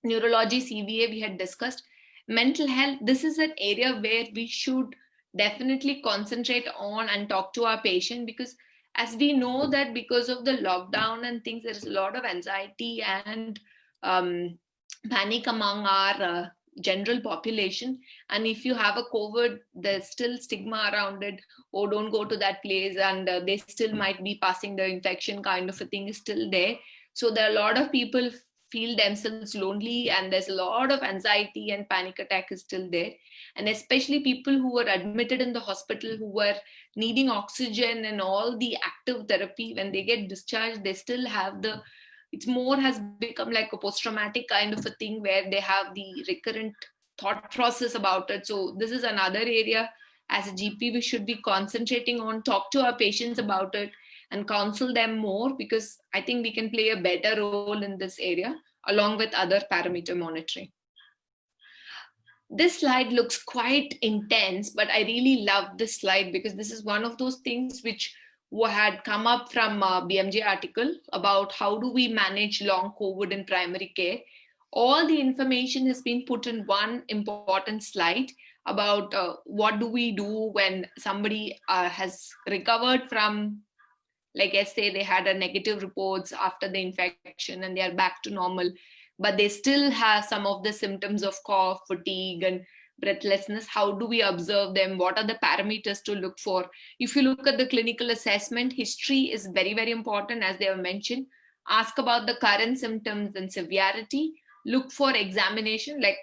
Neurology, CVA, we had discussed. Mental health, this is an area where we should definitely concentrate on and talk to our patient, because as we know that because of the lockdown and things, there is a lot of anxiety and panic among our general population. And if you have a COVID, there's still stigma around it. Oh, don't go to that place, and they still might be passing the infection kind of a thing is still there. So there are a lot of people feel themselves lonely, and there's a lot of anxiety and panic attack is still there. And especially people who were admitted in the hospital, who were needing oxygen and all the active therapy, when they get discharged, they still have it's more has become like a post-traumatic kind of a thing where they have the recurrent thought process about it. So this is another area as a GP we should be concentrating on, talk to our patients about it and counsel them more, because I think we can play a better role in this area along with other parameter monitoring. This slide looks quite intense, but I really love this slide because this is one of those things which had come up from a BMJ article about how do we manage long COVID in primary care. All the information has been put in one important slide about what do we do when somebody has recovered from, like I say, they had a negative reports after the infection and they are back to normal, but they still have some of the symptoms of cough, fatigue, and breathlessness. How do we observe them? What are the parameters to look for? If you look at the clinical assessment, history is very, very important, as they have mentioned. Ask about the current symptoms and severity. Look for examination, like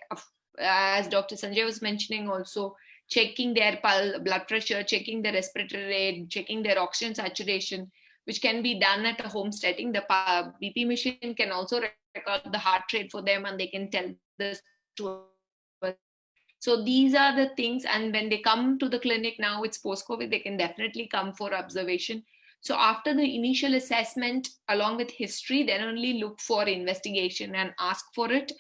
as Dr. Sanjay was mentioning also, checking their blood pressure, checking their respiratory rate, checking their oxygen saturation, which can be done at a home setting. The BP machine can also record the heart rate for them, and they can tell this to us. So these are the things, and when they come to the clinic now, it's post-COVID, they can definitely come for observation. So after the initial assessment, along with history, then only look for investigation and ask for it.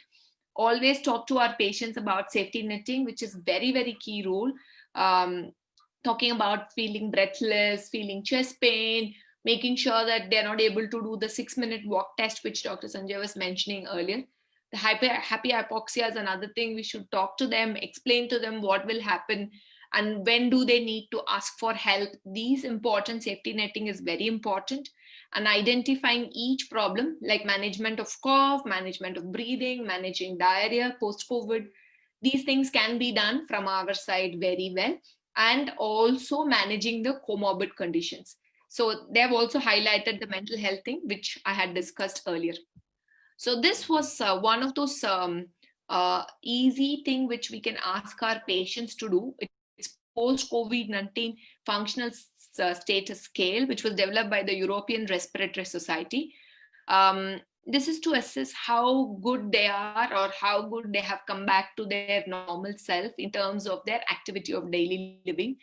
Always talk to our patients about safety netting, which is very, very key role. Talking about feeling breathless, feeling chest pain, making sure that they're not able to do the 6-minute walk test, which Dr. Sanjay was mentioning earlier. The happy hypoxia is another thing. We should talk to them, explain to them what will happen and when do they need to ask for help. These important safety netting is very important. And identifying each problem, like management of cough, management of breathing, managing diarrhea post-COVID, these things can be done from our side very well. And also managing the comorbid conditions. So they have also highlighted the mental health thing, which I had discussed earlier. So this was one of those easy thing which we can ask our patients to do. It's post-COVID-19 functional status scale, which was developed by the European Respiratory Society. This is to assess how good they are or how good they have come back to their normal self in terms of their activity of daily living.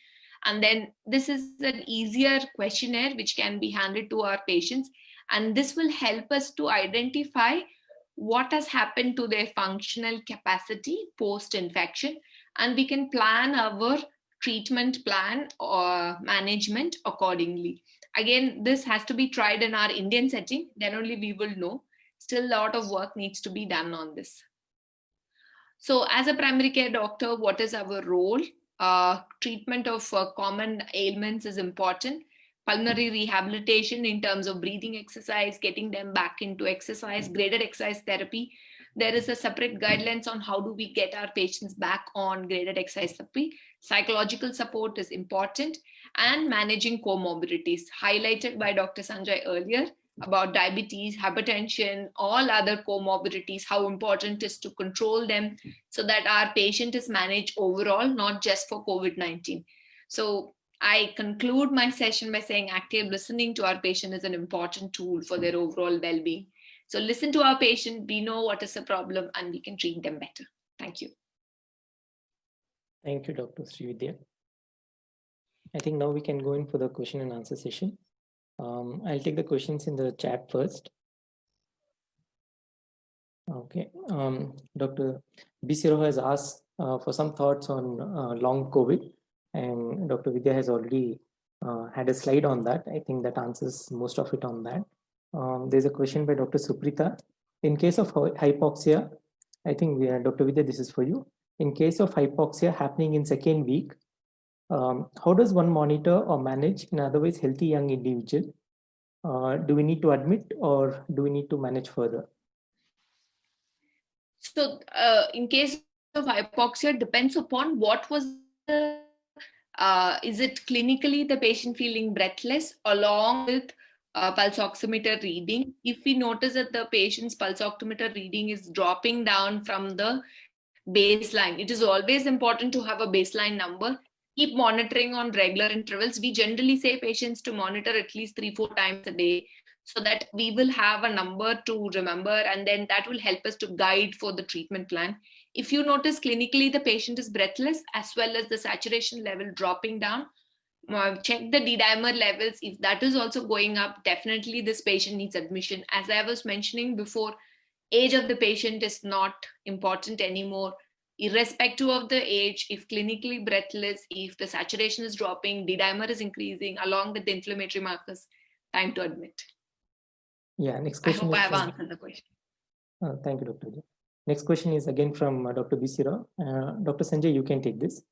And then this is an easier questionnaire which can be handed to our patients. And this will help us to identify what has happened to their functional capacity post-infection. And we can plan our treatment plan or management accordingly. Again, this has to be tried in our Indian setting, then only we will know. Still a lot of work needs to be done on this. So as a primary care doctor, what is our role? treatment of common ailments is important. Pulmonary rehabilitation in terms of breathing exercise, getting them back into exercise, graded exercise therapy. There is a separate guidelines on how do we get our patients back on graded exercise therapy. Psychological support is important, and managing comorbidities highlighted by Dr. Sanjay earlier about diabetes, hypertension, all other comorbidities, how important it is to control them so that our patient is managed overall, not just for COVID-19. So I conclude my session by saying active listening to our patient is an important tool for their overall well-being. So listen to our patient, we know what is the problem, and we can treat them better. Thank you. Thank you, Dr. Srividya. I think now we can go in for the question and answer session. I'll take the questions in the chat first. Okay, Dr. Bisiro has asked for some thoughts on long COVID, and Dr. Vidya has already had a slide on that. I think that answers most of it on that. There's a question by Dr. Suprita. In case of hypoxia, I think Dr. Vidya, this is for you. In case of hypoxia happening in second week, how does one monitor or manage an otherwise healthy young individual? Do we need to admit or do we need to manage further? So in case of hypoxia, depends upon what was the, is it clinically the patient feeling breathless along with pulse oximeter reading? If we notice that the patient's pulse oximeter reading is dropping down from the baseline, it is always important to have a baseline number. Keep monitoring on regular intervals. We generally say patients to monitor at least 3-4 times a day so that we will have a number to remember, and then that will help us to guide for the treatment plan. If you notice clinically the patient is breathless as well as the saturation level dropping down, check the D-dimer levels. If that is also going up, definitely this patient needs admission. As I was mentioning before, age of the patient is not important anymore. Irrespective of the age, if clinically breathless, if the saturation is dropping, D-dimer is increasing along with the inflammatory markers, time to admit. Yeah, next question. I hope I have answered the question. Thank you, Dr. Vidya. Next question is again from Dr. Bisira. Dr. Sanjay, you can take this.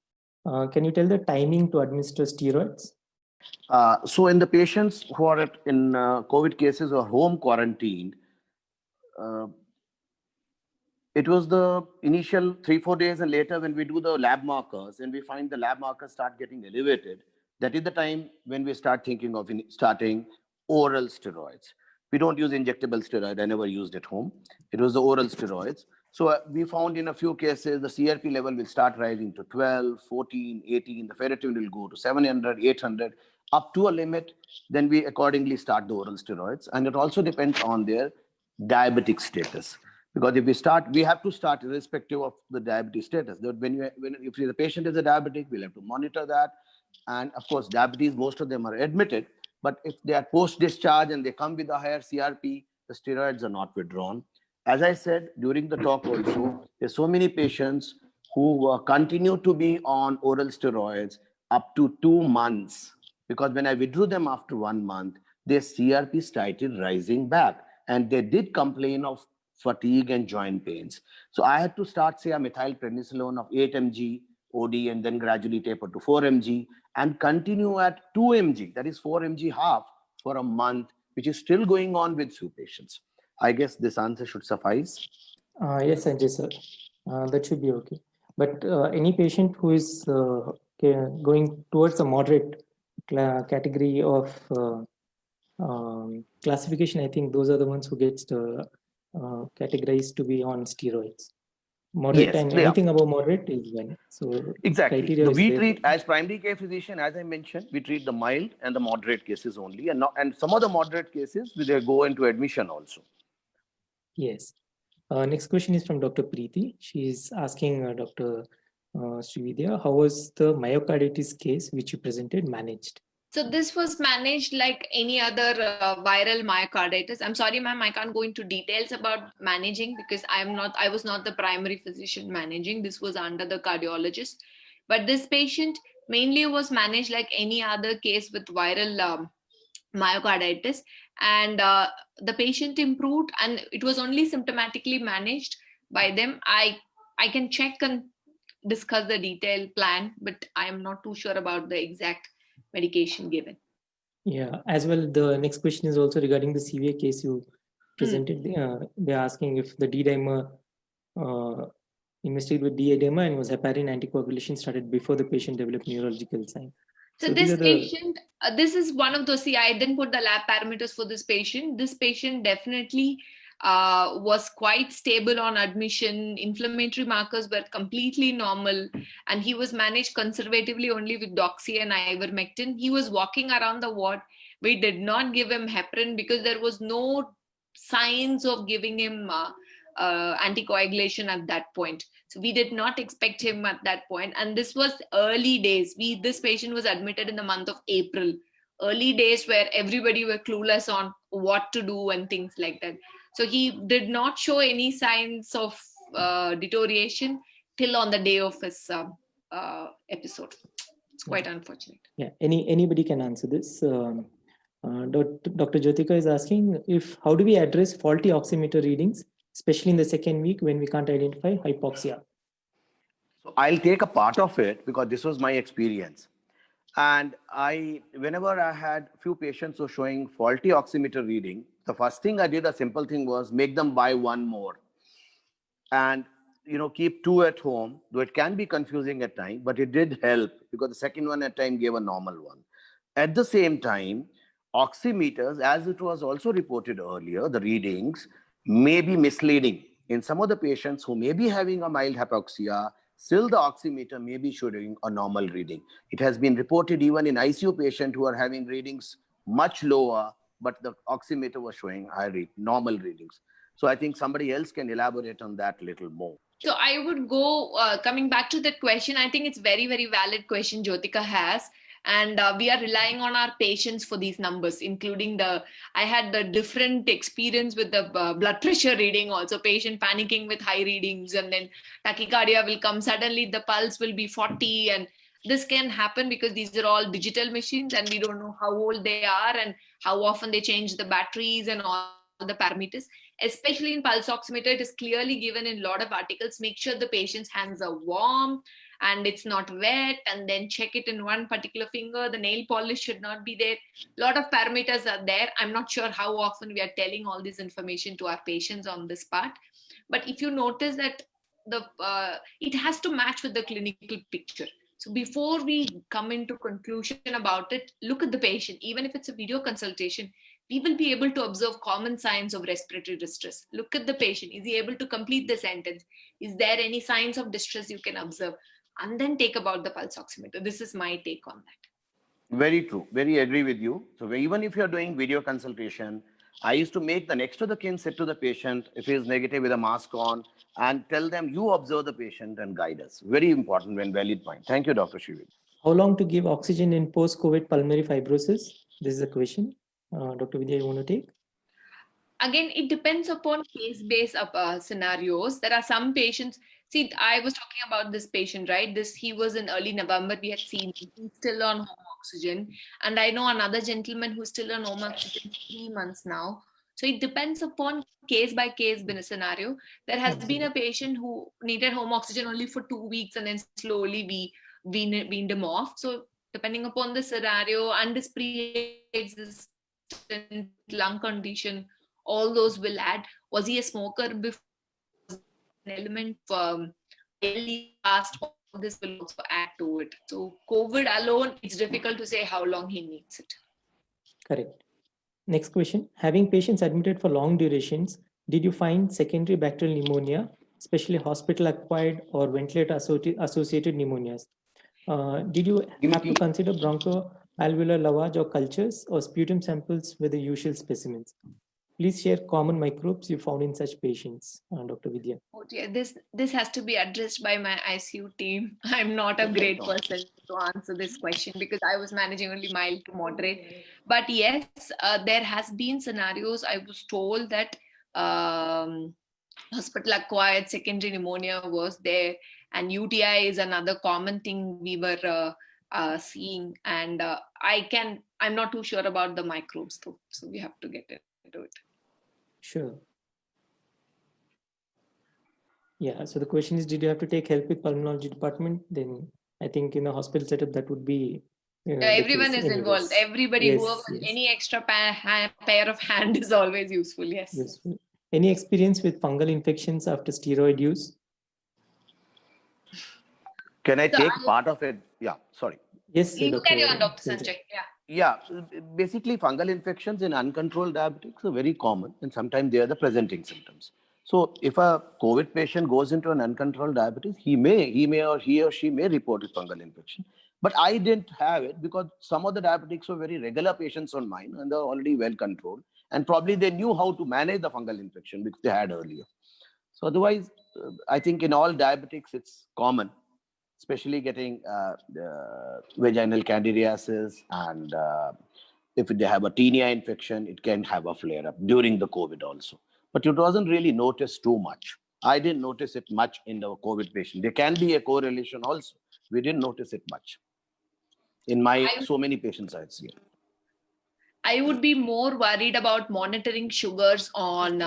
Can you tell the timing to administer steroids? So in the patients who are in COVID cases or home quarantined, it was the initial 3-4 days, and later when we do the lab markers and we find the lab markers start getting elevated, that is the time when we start thinking of starting oral steroids. We don't use injectable steroid. I never used at home. It was the oral steroids. So we found in a few cases, the CRP level will start rising to 12, 14, 18. The ferritin will go to 700, 800, up to a limit. Then we accordingly start the oral steroids. And it also depends on their diabetic status. Because if we start, we have to start irrespective of the diabetes status. If the patient is a diabetic, we'll have to monitor that. And of course, diabetes, most of them are admitted. But if they are post-discharge and they come with a higher CRP, the steroids are not withdrawn. As I said during the talk also, there's so many patients who continue to be on oral steroids up to 2 months. Because when I withdrew them after 1 month, their CRP started rising back. And they did complain of fatigue and joint pains. So I had to start, say, a methylprednisolone of 8 mg OD and then gradually taper to 4 mg and continue at 2 mg, that is 4 mg half for a month, which is still going on with few patients. I guess this answer should suffice. Yes, Sanjay sir, that should be okay. But any patient who is going towards a moderate category of classification, I think those are the ones who gets categorized to be on steroids. Moderate, yes, and anything above moderate is when. So exactly. We treat as primary care physician, as I mentioned, we treat the mild and the moderate cases only, and some of the moderate cases they go into admission also. Yes. Next question is from Dr. Preeti. She is asking Dr. Srividya, how was the myocarditis case which you presented managed? So this was managed like any other viral myocarditis. I'm sorry, ma'am, I can't go into details about managing because I was not the primary physician managing. This was under the cardiologist. But this patient mainly was managed like any other case with viral myocarditis. And the patient improved, and it was only symptomatically managed by them. I can check and discuss the detailed plan, but I am not too sure about the exact medication given. Yeah, as well, the next question is also regarding the severe case you presented. They're asking if the D-dimer investigated with D-dimer and was heparin anticoagulation started before the patient developed neurological sign. So this patient, this is one of those, see, I didn't put the lab parameters for this patient. This patient definitely was quite stable on admission. Inflammatory markers were completely normal, and he was managed conservatively only with doxy and ivermectin. He was walking around the ward. We did not give him heparin because there was no signs of giving him anticoagulation at that point. So we did not expect him at that point. And this was early days. This patient was admitted in the month of April. Early days where everybody were clueless on what to do and things like that. So he did not show any signs of deterioration till on the day of his episode. It's quite unfortunate. Yeah, anybody can answer this. Dr. Jyotika is asking how do we address faulty oximeter readings, especially in the second week when we can't identify hypoxia? So I'll take a part of it because this was my experience. And whenever I had few patients who were showing faulty oximeter reading, the first thing I did, a simple thing, was make them buy one more. And keep two at home, though it can be confusing at times, but it did help because the second one at time gave a normal one. At the same time, oximeters, as it was also reported earlier, the readings may be misleading. In some of the patients who may be having a mild hypoxia, still the oximeter may be showing a normal reading. It has been reported even in ICU patients who are having readings much lower, but the oximeter was showing normal readings. So I think somebody else can elaborate on that a little more. So I would go, coming back to that question, I think it's very, very valid question Jyotika has. And we are relying on our patients for these numbers, including I had the different experience with the blood pressure reading, also patient panicking with high readings, and then tachycardia will come suddenly, the pulse will be 40. And this can happen because these are all digital machines and we don't know how old they are and how often they change the batteries and all the parameters. Especially in pulse oximeter, it is clearly given in a lot of articles. Make sure the patient's hands are warm and it's not wet, and then check it in one particular finger. The nail polish should not be there. A lot of parameters are there. I'm not sure how often we are telling all this information to our patients on this part. But if you notice that it has to match with the clinical picture. So before we come into conclusion about it, look at the patient. Even if it's a video consultation, we will be able to observe common signs of respiratory distress. Look at the patient. Is he able to complete the sentence? Is there any signs of distress you can observe? And then take about the pulse oximeter. This is my take on that. Very true. Very agree with you. So even if you're doing video consultation, I used to make the next of the kin sit to the patient if he is negative with a mask on and tell them, you observe the patient and guide us. Very important and valid point. Thank you, Dr. Shivit. How long to give oxygen in post-Covet pulmonary fibrosis? This is a question. Dr. Vidya, you want to take? Again, it depends upon case-based scenarios. There are some patients. See, I was talking about this patient, right? He was in early November. We had seen he's still on home oxygen. And I know another gentleman who's still on home oxygen 3 months now. So it depends upon case-by-case scenario. There has been a patient who needed home oxygen only for 2 weeks, and then slowly we weaned him off. So depending upon the scenario and this pre-existent lung condition, all those will add. Was he a smoker before? Was an element past? All this will also add to it. So COVID alone, it's difficult to say how long he needs it. Correct. Next question. Having patients admitted for long durations, did you find secondary bacterial pneumonia, especially hospital-acquired or ventilator-associated pneumonias? Did you have to consider bronchoalveolar lavage or cultures, or sputum samples were the usual specimens? Please share common microbes you found in such patients, Dr. Vidya. Oh dear, this has to be addressed by my ICU team. I'm not a great person to answer this question because I was managing only mild to moderate. But yes, there has been scenarios. I was told that hospital-acquired secondary pneumonia was there, and UTI is another common thing we were seeing. And I'm not too sure about the microbes though, so we have to get into it. Sure. Yeah, so the question is, did you have to take help with pulmonology department? Then I think in a hospital setup that would be the Everyone case is involved. anyways. Everybody, whoever, Yes, yes, any extra pair of hand is always useful. Yes. useful. Any experience with fungal infections after steroid use? Can I So take part of it? Yeah, sorry. Yes, you carry on, Dr. Sanjay. Sanjay. Yeah. Yeah, basically fungal infections in uncontrolled diabetics are very common, and sometimes they are the presenting symptoms. So if a COVID patient goes into an uncontrolled diabetes, he or she may report a fungal infection. But I didn't have it because some of the diabetics were very regular patients on mine and they're already well controlled. And probably they knew how to manage the fungal infection which they had earlier. So otherwise, I think in all diabetics, it's common, especially getting vaginal candidiasis, and if they have a tinea infection, it can have a flare-up during the COVID also. But it wasn't really noticed too much. I didn't notice it much in the COVID patient. There can be a correlation also. We didn't notice it much in my so many patients I've seen. I would be more worried about monitoring sugars on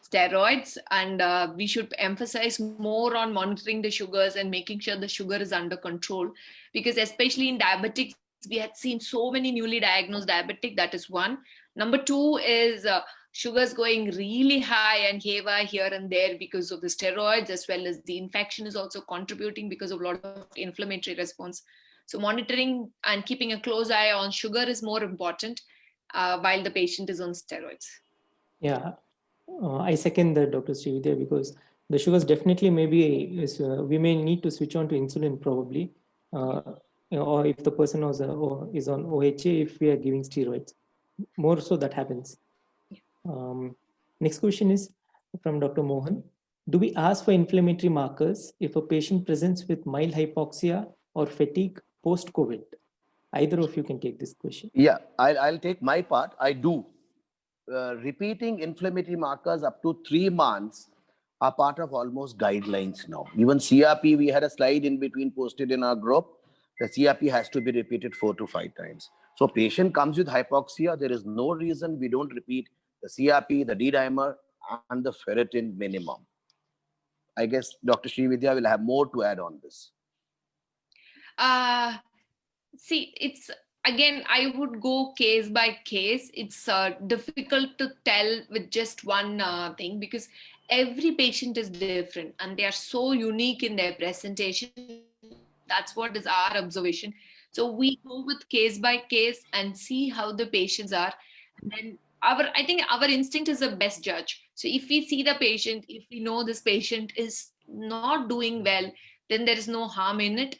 steroids, and we should emphasize more on monitoring the sugars and making sure the sugar is under control, because especially in diabetics, we had seen so many newly diagnosed diabetic. That is one. Number two is sugars going really high and haywire here and there because of the steroids, as well as the infection is also contributing because of a lot of inflammatory response. So monitoring and keeping a close eye on sugar is more important while the patient is on steroids. Yeah, I second that, Dr. Srividya, because the sugars definitely maybe we may need to switch on to insulin probably, or if the person is on OHA, if we are giving steroids, more so that happens. Next question is from Dr. Mohan. Do we ask for inflammatory markers if a patient presents with mild hypoxia or fatigue post-COVID? Either of you can take this question. Yeah, I'll take my part. I do. Repeating inflammatory markers up to 3 months are part of almost guidelines now. Even CRP, we had a slide in between posted in our group. The CRP has to be repeated 4 to 5 times. So patient comes with hypoxia, there is no reason we don't repeat the CRP, the D-dimer, and the ferritin minimum. I guess Dr. Srividya will have more to add on this. See, it's again, I would go case by case. It's difficult to tell with just one thing, because every patient is different and they are so unique in their presentation. That's what is our observation. So we go with case by case and see how the patients are. And then I think our instinct is the best judge. So if we see the patient, if we know this patient is not doing well, then there is no harm in it.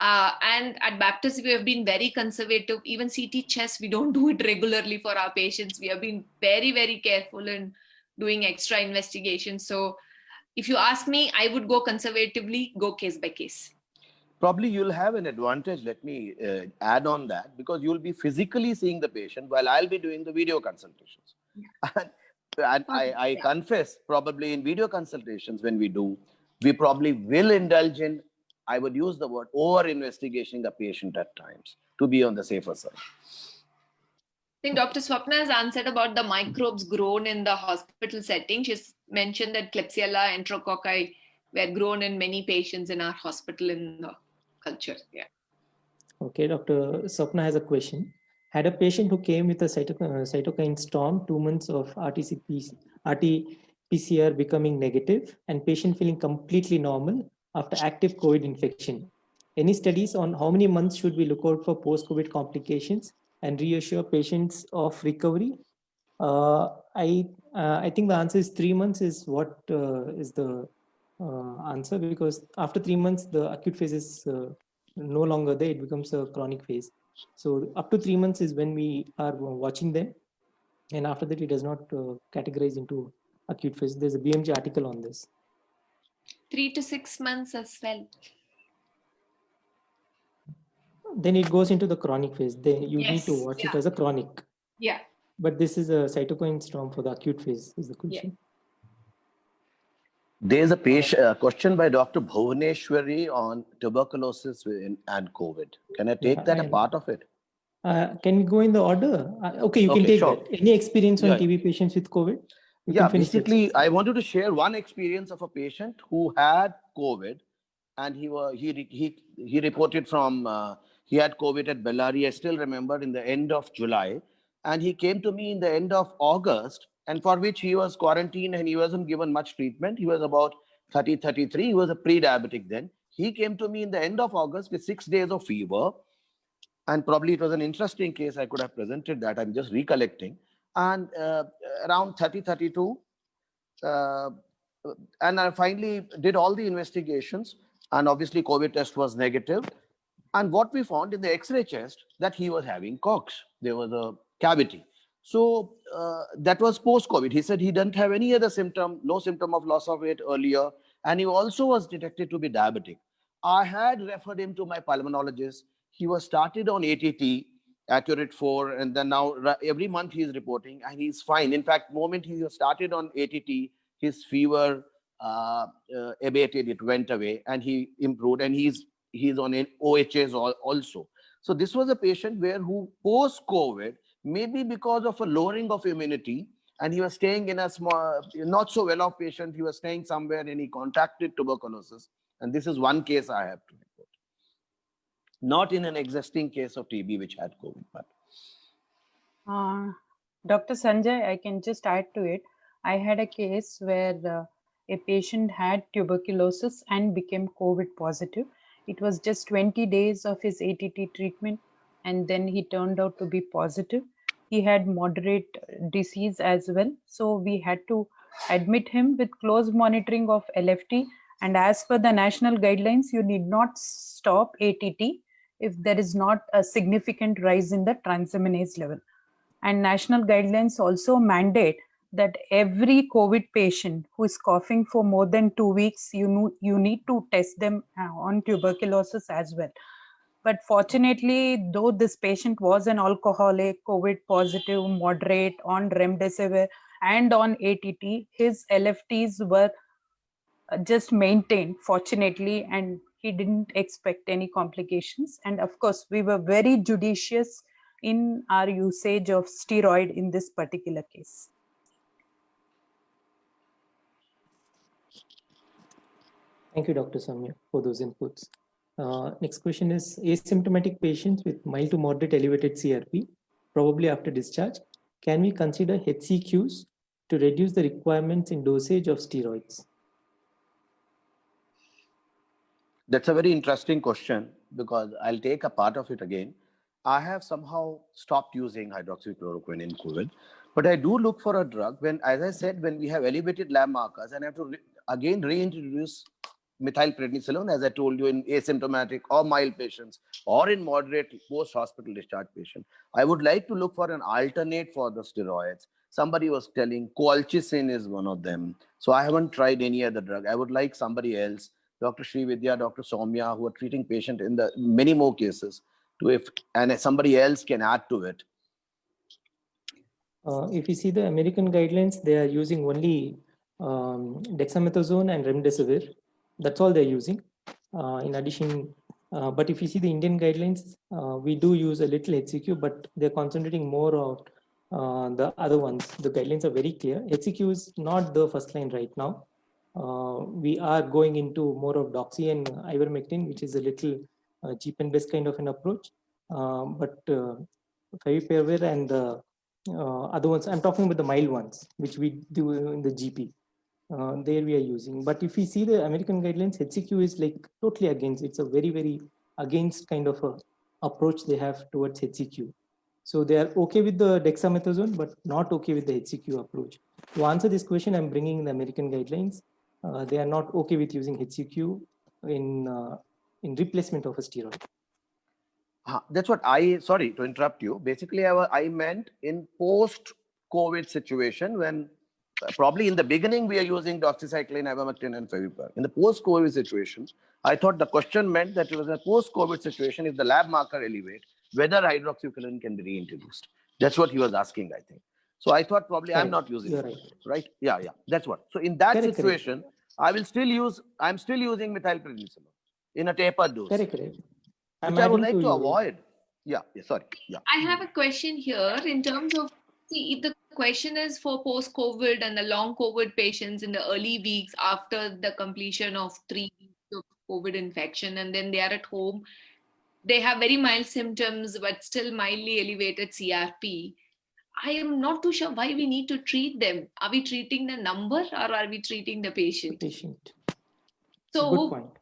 And at Baptist, we have been very conservative. Even CT chest, we don't do it regularly for our patients. We have been very, very careful in doing extra investigations. So if you ask me, I would go conservatively, go case by case. Probably you'll have an advantage, let me add on that, because you'll be physically seeing the patient while I'll be doing the video consultations. Yeah. And I confess, probably in video consultations when we do, we probably will indulge in, I would use the word, over-investigating the patient at times to be on the safer side. I think Dr. Swapna has answered about the microbes grown in the hospital setting. She's mentioned that Klebsiella enterococci were grown in many patients in our hospital in the culture. Yeah. Okay, Dr. Swapna has a question. Had a patient who came with a cytokine storm, 2 months of RT-PCR becoming negative, and patient feeling completely normal after active COVID infection. Any studies on how many months should we look out for post-COVID complications and reassure patients of recovery? I think the answer is 3 months is what is the answer, because after 3 months, the acute phase is no longer there, it becomes a chronic phase. So up to 3 months is when we are watching them. And after that, it does not categorize into acute phase. There's a BMJ article on this. 3 to 6 months as well. Then it goes into the chronic phase. Then you need to watch it as a chronic. Yeah. But this is a cytokine storm for the acute phase is the question. Yeah. There's a question by Dr. Bhuvaneshwari on tuberculosis and COVID. Can I take that a part of it? Can we go in the order? Okay, you can take sure. that. Any experience on TB patients with COVID? You Yeah, can finish it. basically, I wanted to share one experience of a patient who had COVID, and he reported from he had COVID at Bellary. I still remember in the end of July, and he came to me in the end of August, and for which he was quarantined and he wasn't given much treatment. He was about 30, 33. He was a pre-diabetic then. He came to me in the end of August with 6 days of fever, and probably it was an interesting case. I could have presented that. I'm just recollecting. And around 30, 32. Uh, and I finally did all the investigations, and obviously COVID test was negative. And what we found in the X-ray chest, that he was having COX. There was a cavity. So that was post-COVID. He said he didn't have any other symptom, no symptom of loss of weight earlier, and he also was detected to be diabetic. I had referred him to my pulmonologist. He was started on ATT, accurate 4, and then now every month he is reporting, and he's fine. In fact, moment he started on ATT, his fever abated, it went away, and he improved, and he's on an OHS also. So this was a patient who post-COVID, maybe because of a lowering of immunity, and he was staying in a small, not so well off patient, he was staying somewhere and he contracted tuberculosis. And this is one case I have to report. Not in an existing case of TB which had COVID. But Dr. Sanjay, I can just add to it. I had a case where a patient had tuberculosis and became COVID positive. It was just 20 days of his ATT treatment, and then he turned out to be positive. He had moderate disease as well. So we had to admit him with close monitoring of LFT. And as per the national guidelines, you need not stop ATT if there is not a significant rise in the transaminase level. And national guidelines also mandate that every COVID patient who is coughing for more than 2 weeks, you need to test them on tuberculosis as well. But fortunately, though this patient was an alcoholic, COVID positive, moderate, on remdesivir and on ATT, his LFTs were just maintained, fortunately, and he didn't expect any complications. And of course, we were very judicious in our usage of steroid in this particular case. Thank you, Dr. Samya, for those inputs. Next question is, asymptomatic patients with mild to moderate elevated CRP, probably after discharge, can we consider HCQs to reduce the requirements in dosage of steroids? that's a very interesting question, because I'll take a part of it again. I have somehow stopped using hydroxychloroquine in COVID, but I do look for a drug when, as I said, when we have elevated lab markers, and I have to again reintroduce methylprednisolone, as I told you, in asymptomatic or mild patients, or in moderate post-hospital discharge patient. I would like to look for an alternate for the steroids. Somebody was telling colchicine is one of them. So I haven't tried any other drug. I would like somebody else, Dr. Srividya, Dr. Soumya, who are treating patient in the many more cases, and somebody else can add to it. If you see the American guidelines, they are using only dexamethasone and remdesivir. That's all they're using. In addition, but if you see the Indian guidelines, we do use a little HCQ, but they're concentrating more on the other ones. The guidelines are very clear. HCQ is not the first line right now. We are going into more of doxy and ivermectin, which is a little cheap and best kind of an approach. But favipiravir and the other ones, I'm talking about the mild ones, which we do in the GP. There we are using. But if we see the American guidelines, HCQ is like totally against. It's a very, very against kind of a approach they have towards HCQ. So they are okay with the dexamethasone, but not okay with the HCQ approach. To answer this question, I'm bringing in the American guidelines. They are not okay with using HCQ in replacement of a steroid. That's what sorry to interrupt you. Basically, I meant in post-COVID situation, when probably in the beginning we are using doxycycline, ivermectin, and favipiravir. In the post-COVID situation, I thought the question meant that it was a post-COVID situation, if the lab marker elevate, whether hydroxychloroquine can be reintroduced. That's what he was asking, I think. So I thought probably I'm not using it, right? Yeah, that's what. So in that situation, I'm still using methylprednisolone in a tapered dose. Correct. Which I would like to avoid. Yeah, sorry. Yeah. I have a question here in terms of, see, if the question is for post-COVID and the long COVID patients in the early weeks after the completion of 3 weeks of COVID infection, and then they are at home. They have very mild symptoms, but still mildly elevated CRP. I am not too sure why we need to treat them. Are we treating the number or are we treating the patient? Patient. So Good point.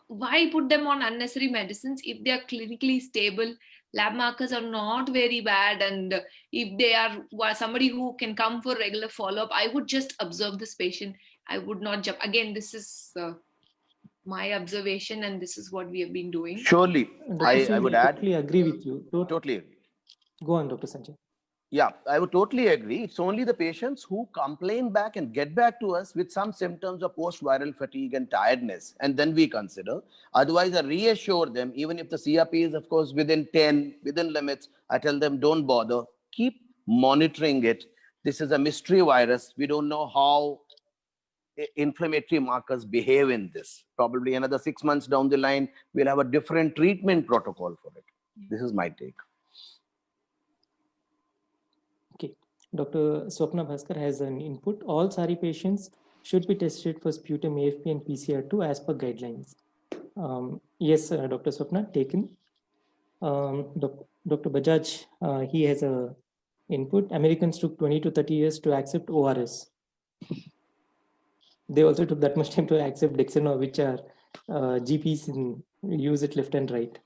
why put them on unnecessary medicines if they are clinically stable, lab markers are not very bad, and if they are somebody who can come for regular follow-up, I would just observe this patient. I would not jump. Again, this is my observation, and this is what we have been doing. Surely, I would add. Totally agree with you. Totally agree. Go on, Dr. Sanjay. Yeah, I would totally agree. It's only the patients who complain back and get back to us with some symptoms of post-viral fatigue and tiredness, and then we consider. Otherwise, I reassure them, even if the CRP is, of course, within 10, within limits, I tell them, don't bother. Keep monitoring it. This is a mystery virus. We don't know how inflammatory markers behave in this. Probably another 6 months down the line, we'll have a different treatment protocol for it. This is my take. Okay, Dr. Swapna Bhaskar has an input. All SARI patients should be tested for sputum AFP and PCR2 as per guidelines. Yes, Dr. Swapna, taken. Dr. Bajaj, he has a input. Americans took 20 to 30 years to accept ORS. They also took that much time to accept Dexano, which are GPs use it left and right.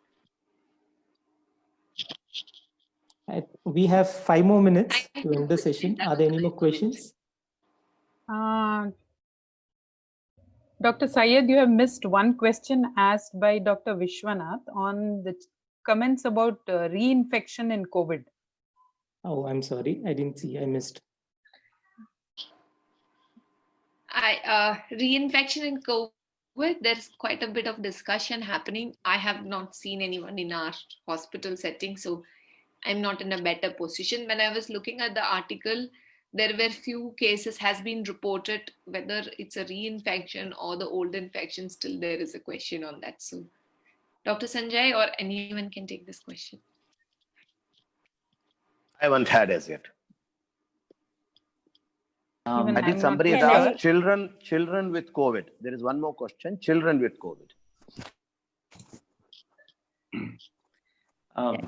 We have 5 more minutes to end the session. Are there any more questions? Dr. Syed, you have missed one question asked by Dr. Vishwanath on the comments about reinfection in COVID. Oh, I'm sorry. I didn't see. I missed. Reinfection in COVID, there's quite a bit of discussion happening. I have not seen anyone in our hospital setting, so I'm not in a better position. When I was looking at the article, there were few cases has been reported. Whether it's a reinfection or the old infection, still there is a question on that. So Dr. Sanjay or anyone can take this question. I haven't had as yet. I think somebody has asked children with COVID. There is one more question, children with COVID.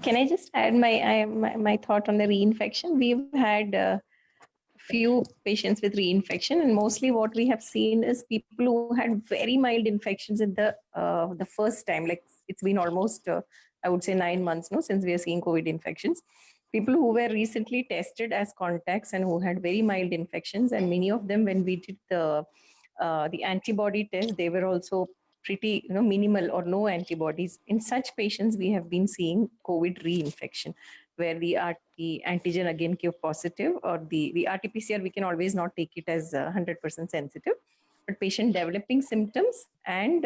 Can I just add my thought on the reinfection? We've had few patients with reinfection, and mostly what we have seen is people who had very mild infections in the first time. Like it's been almost I would say 9 months since we are seeing COVID infections. People who were recently tested as contacts and who had very mild infections, and many of them, when we did the antibody test, they were also pretty minimal or no antibodies. In such patients, we have been seeing COVID reinfection, where the antigen again give positive, or the RT-PCR, we can always not take it as 100% sensitive, but patient developing symptoms and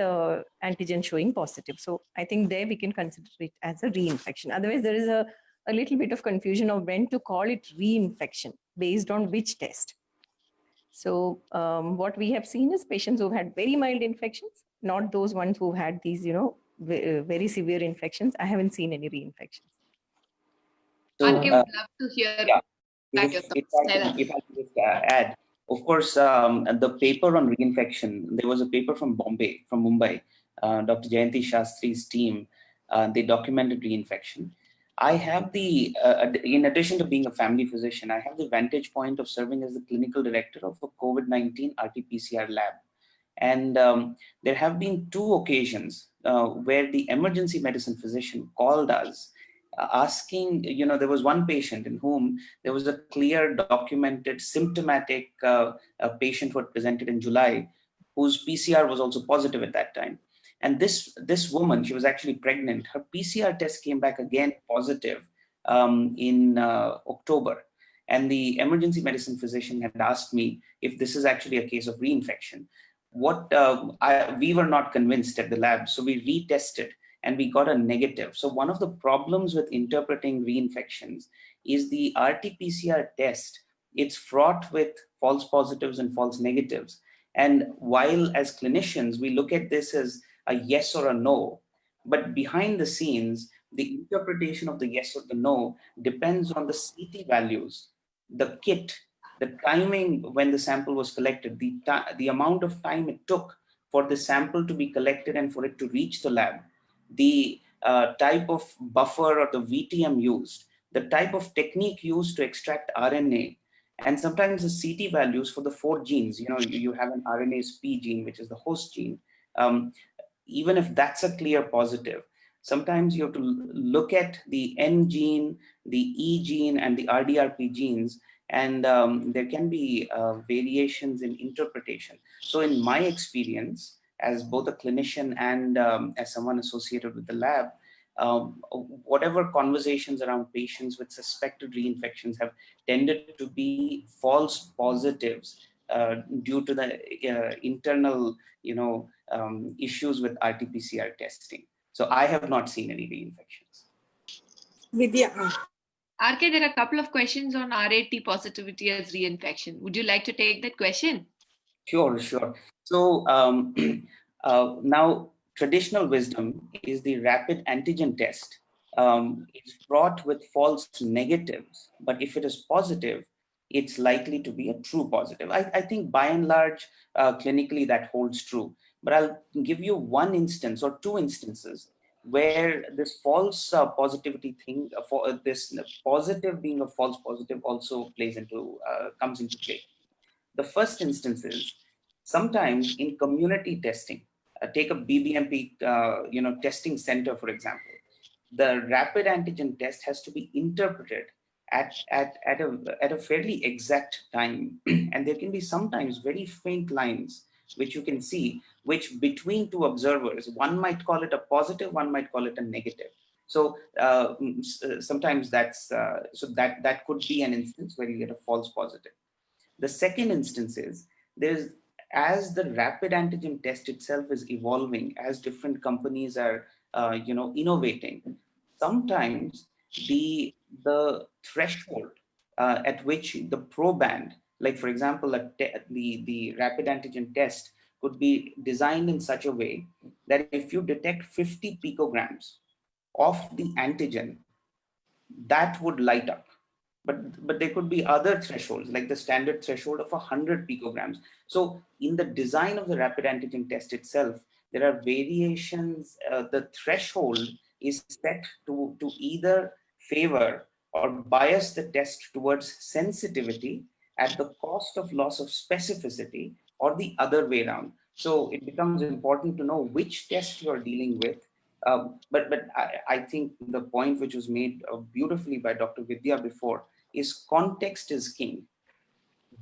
antigen showing positive. So I think there we can consider it as a reinfection. Otherwise, there is a little bit of confusion of when to call it reinfection based on which test. So what we have seen is patients who had very mild infections, not those ones who had these, very severe infections. I haven't seen any reinfections. So, I would love to hear back your thoughts. If I could just add, of course, the paper on reinfection, there was a paper from Mumbai, Dr. Jayanti Shastri's team, they documented reinfection. I have in addition to being a family physician, I have the vantage point of serving as the clinical director of a COVID-19 RT-PCR lab. And there have been 2 occasions where the emergency medicine physician called us asking, there was one patient in whom there was a clear documented symptomatic patient who had presented in July, whose PCR was also positive at that time. And this woman, she was actually pregnant. Her PCR test came back again positive in October. And the emergency medicine physician had asked me if this is actually a case of reinfection. We were not convinced at the lab, so we retested and we got a negative. So one of the problems with interpreting reinfections is the RT-PCR test. It's fraught with false positives and false negatives. And while as clinicians, we look at this as a yes or a no, but behind the scenes, the interpretation of the yes or the no depends on the CT values the kit, the timing when the sample was collected, the amount of time it took for the sample to be collected and for it to reach the lab, the type of buffer or the VTM used, the type of technique used to extract RNA, and sometimes the CT values for the 4 genes. You have an RNase P gene, which is the host gene. Even if that's a clear positive, sometimes you have to look at the N gene, the E gene, and the RDRP genes, and there can be variations in interpretation. So in my experience, as both a clinician and as someone associated with the lab, whatever conversations around patients with suspected reinfections have tended to be false positives due to the internal, issues with RT-PCR testing. So I have not seen any reinfections. Vidya. RK, there are a couple of questions on RAT positivity as reinfection. Would you like to take that question? Sure. So now traditional wisdom is the rapid antigen test is fraught with false negatives, but if it is positive, it's likely to be a true positive. I think by and large, clinically that holds true. But I'll give you one instance or two instances where this false positivity thing, for this positive being a false positive, also comes into play. The first instance is sometimes in community testing. Take a BBMP, testing center, for example. The rapid antigen test has to be interpreted at a fairly exact time, and there can be sometimes very faint lines which you can see, which between two observers, one might call it a positive, one might call it a negative. So sometimes that could be an instance where you get a false positive. The second instance is as the rapid antigen test itself is evolving, as different companies are innovating, sometimes the threshold at which the proband, like for example, the rapid antigen test could be designed in such a way that if you detect 50 picograms of the antigen, that would light up. But there could be other thresholds, like the standard threshold of 100 picograms. So in the design of the rapid antigen test itself, there are variations. The threshold is set to either favor or bias the test towards sensitivity at the cost of loss of specificity, or the other way around. So it becomes important to know which test you're dealing with. But I think the point which was made beautifully by Dr. Vidya before is context is king.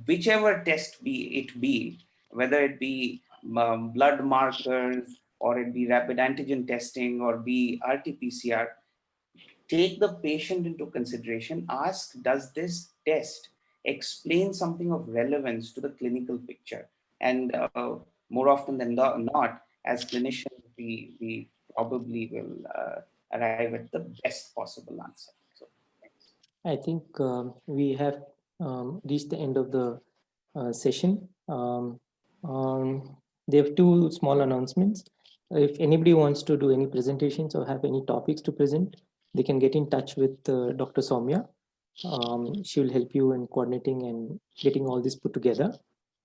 Whichever test be, whether it be blood markers, or it be rapid antigen testing, or be RT-PCR, take the patient into consideration. Ask, does this test explain something of relevance to the clinical picture? And more often than not, as clinicians, we probably will arrive at the best possible answer. So, thanks. I think we have reached the end of the session. There are two small announcements. If anybody wants to do any presentations or have any topics to present, they can get in touch with Dr. Soumya. She will help you in coordinating and getting all this put together.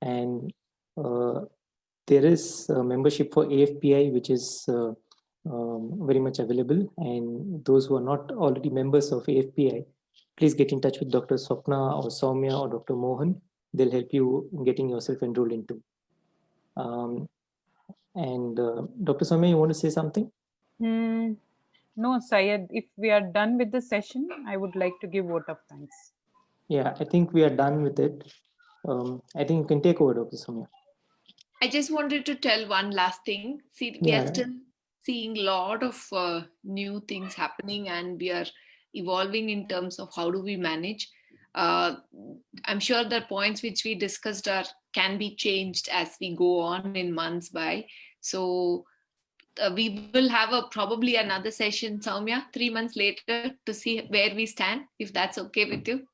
And there is a membership for AFPI, which is very much available. And those who are not already members of AFPI, please get in touch with Dr. Swapna or Soumya or Dr. Mohan. They'll help you in getting yourself enrolled into. Dr. Soumya, you want to say something? No, Syed, if we are done with the session, I would like to give vote of thanks. Yeah, I think we are done with it. I think you can take over, Dr. Soumya. I just wanted to tell one last thing. See, we are still seeing a lot of new things happening, and we are evolving in terms of how do we manage. I'm sure the points which we discussed can be changed as we go on in months by. So we will have probably another session, Soumya, 3 months later to see where we stand, if that's okay with you.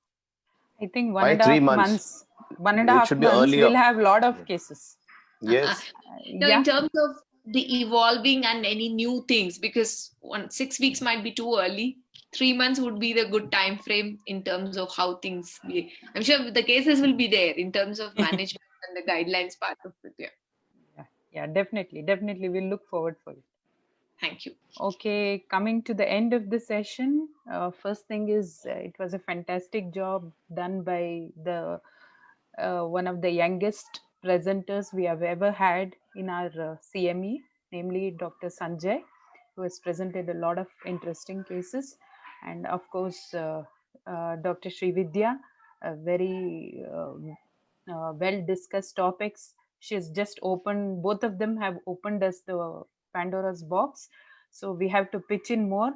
I think By 3 months. 1.5 months, we'll have a lot of cases. Yes. So in terms of the evolving and any new things, because 6 weeks might be too early, 3 months would be the good time frame in terms of how things be. I'm sure the cases will be there in terms of management and the guidelines part of it. Yeah, definitely. We'll look forward for it. Thank you. Okay, coming to the end of the session, first thing is it was a fantastic job done by the one of the youngest presenters we have ever had in our CME, namely Dr. Sanjay, who has presented a lot of interesting cases, and of course Dr. Srividya, very well discussed topics. She has just opened, both of them have opened us the Pandora's box, so we have to pitch in more.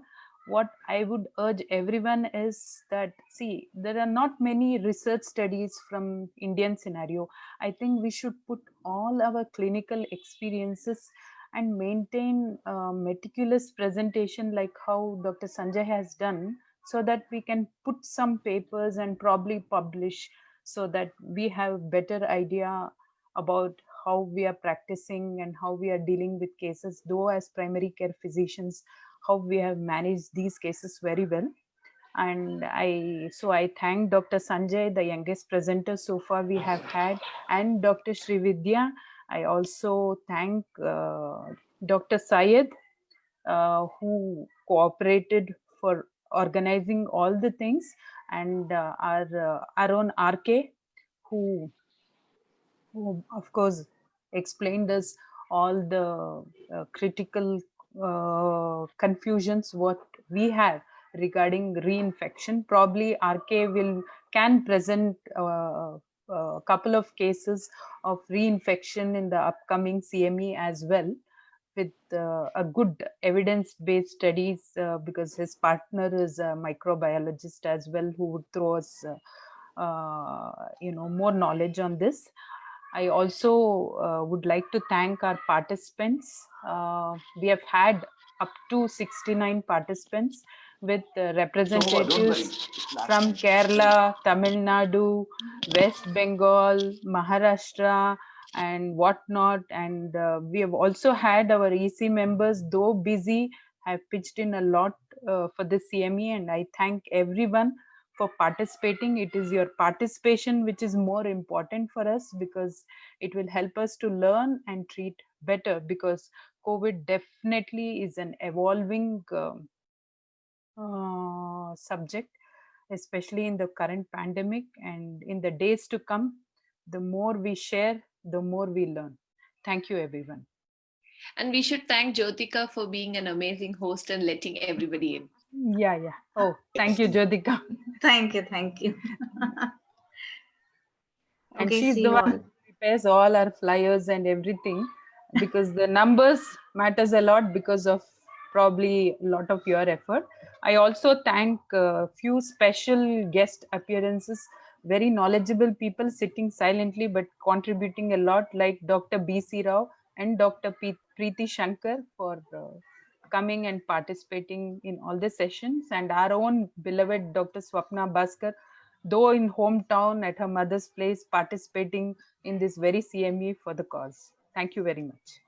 What I would urge everyone is that, see, there are not many research studies from Indian scenario. I think we should put all our clinical experiences and maintain meticulous presentation like how Dr. Sanjay has done, so that we can put some papers and probably publish, so that we have better idea about how we are practicing and how we are dealing with cases, though as primary care physicians, how we have managed these cases very well. And I thank Dr. Sanjay, the youngest presenter so far we have had, and Dr. Srividya. I also thank Dr. Syed, who cooperated for organizing all the things, and our own RK, who of course explained us all the critical confusions what we have regarding reinfection. Probably RK can present a couple of cases of reinfection in the upcoming CME as well, with a good evidence-based studies, because his partner is a microbiologist as well, who would throw us more knowledge on this. I also would like to thank our participants. We have had up to 69 participants, with representatives from Kerala, Tamil Nadu, West Bengal, Maharashtra, and whatnot. And we have also had our EC members, though busy, have pitched in a lot for the CME, and I thank everyone for participating. It is your participation which is more important for us, because it will help us to learn and treat better, because COVID definitely is an evolving subject, especially in the current pandemic. And in the days to come, the more we share, the more we learn. Thank you, everyone. And we should thank Jyotika for being an amazing host and letting everybody in. Yeah. Oh, thank you, Jyotika. Thank you. And Okay, she's see the you one all. who prepares all our flyers and everything, because the numbers matters a lot because of probably a lot of your effort. I also thank a few special guest appearances, very knowledgeable people sitting silently but contributing a lot, like Dr. B.C. Rao and Dr. Preeti Shankar, for coming and participating in all the sessions, and our own beloved Dr. Swapna Bhaskar, though in hometown at her mother's place, participating in this very CME for the cause. Thank you very much.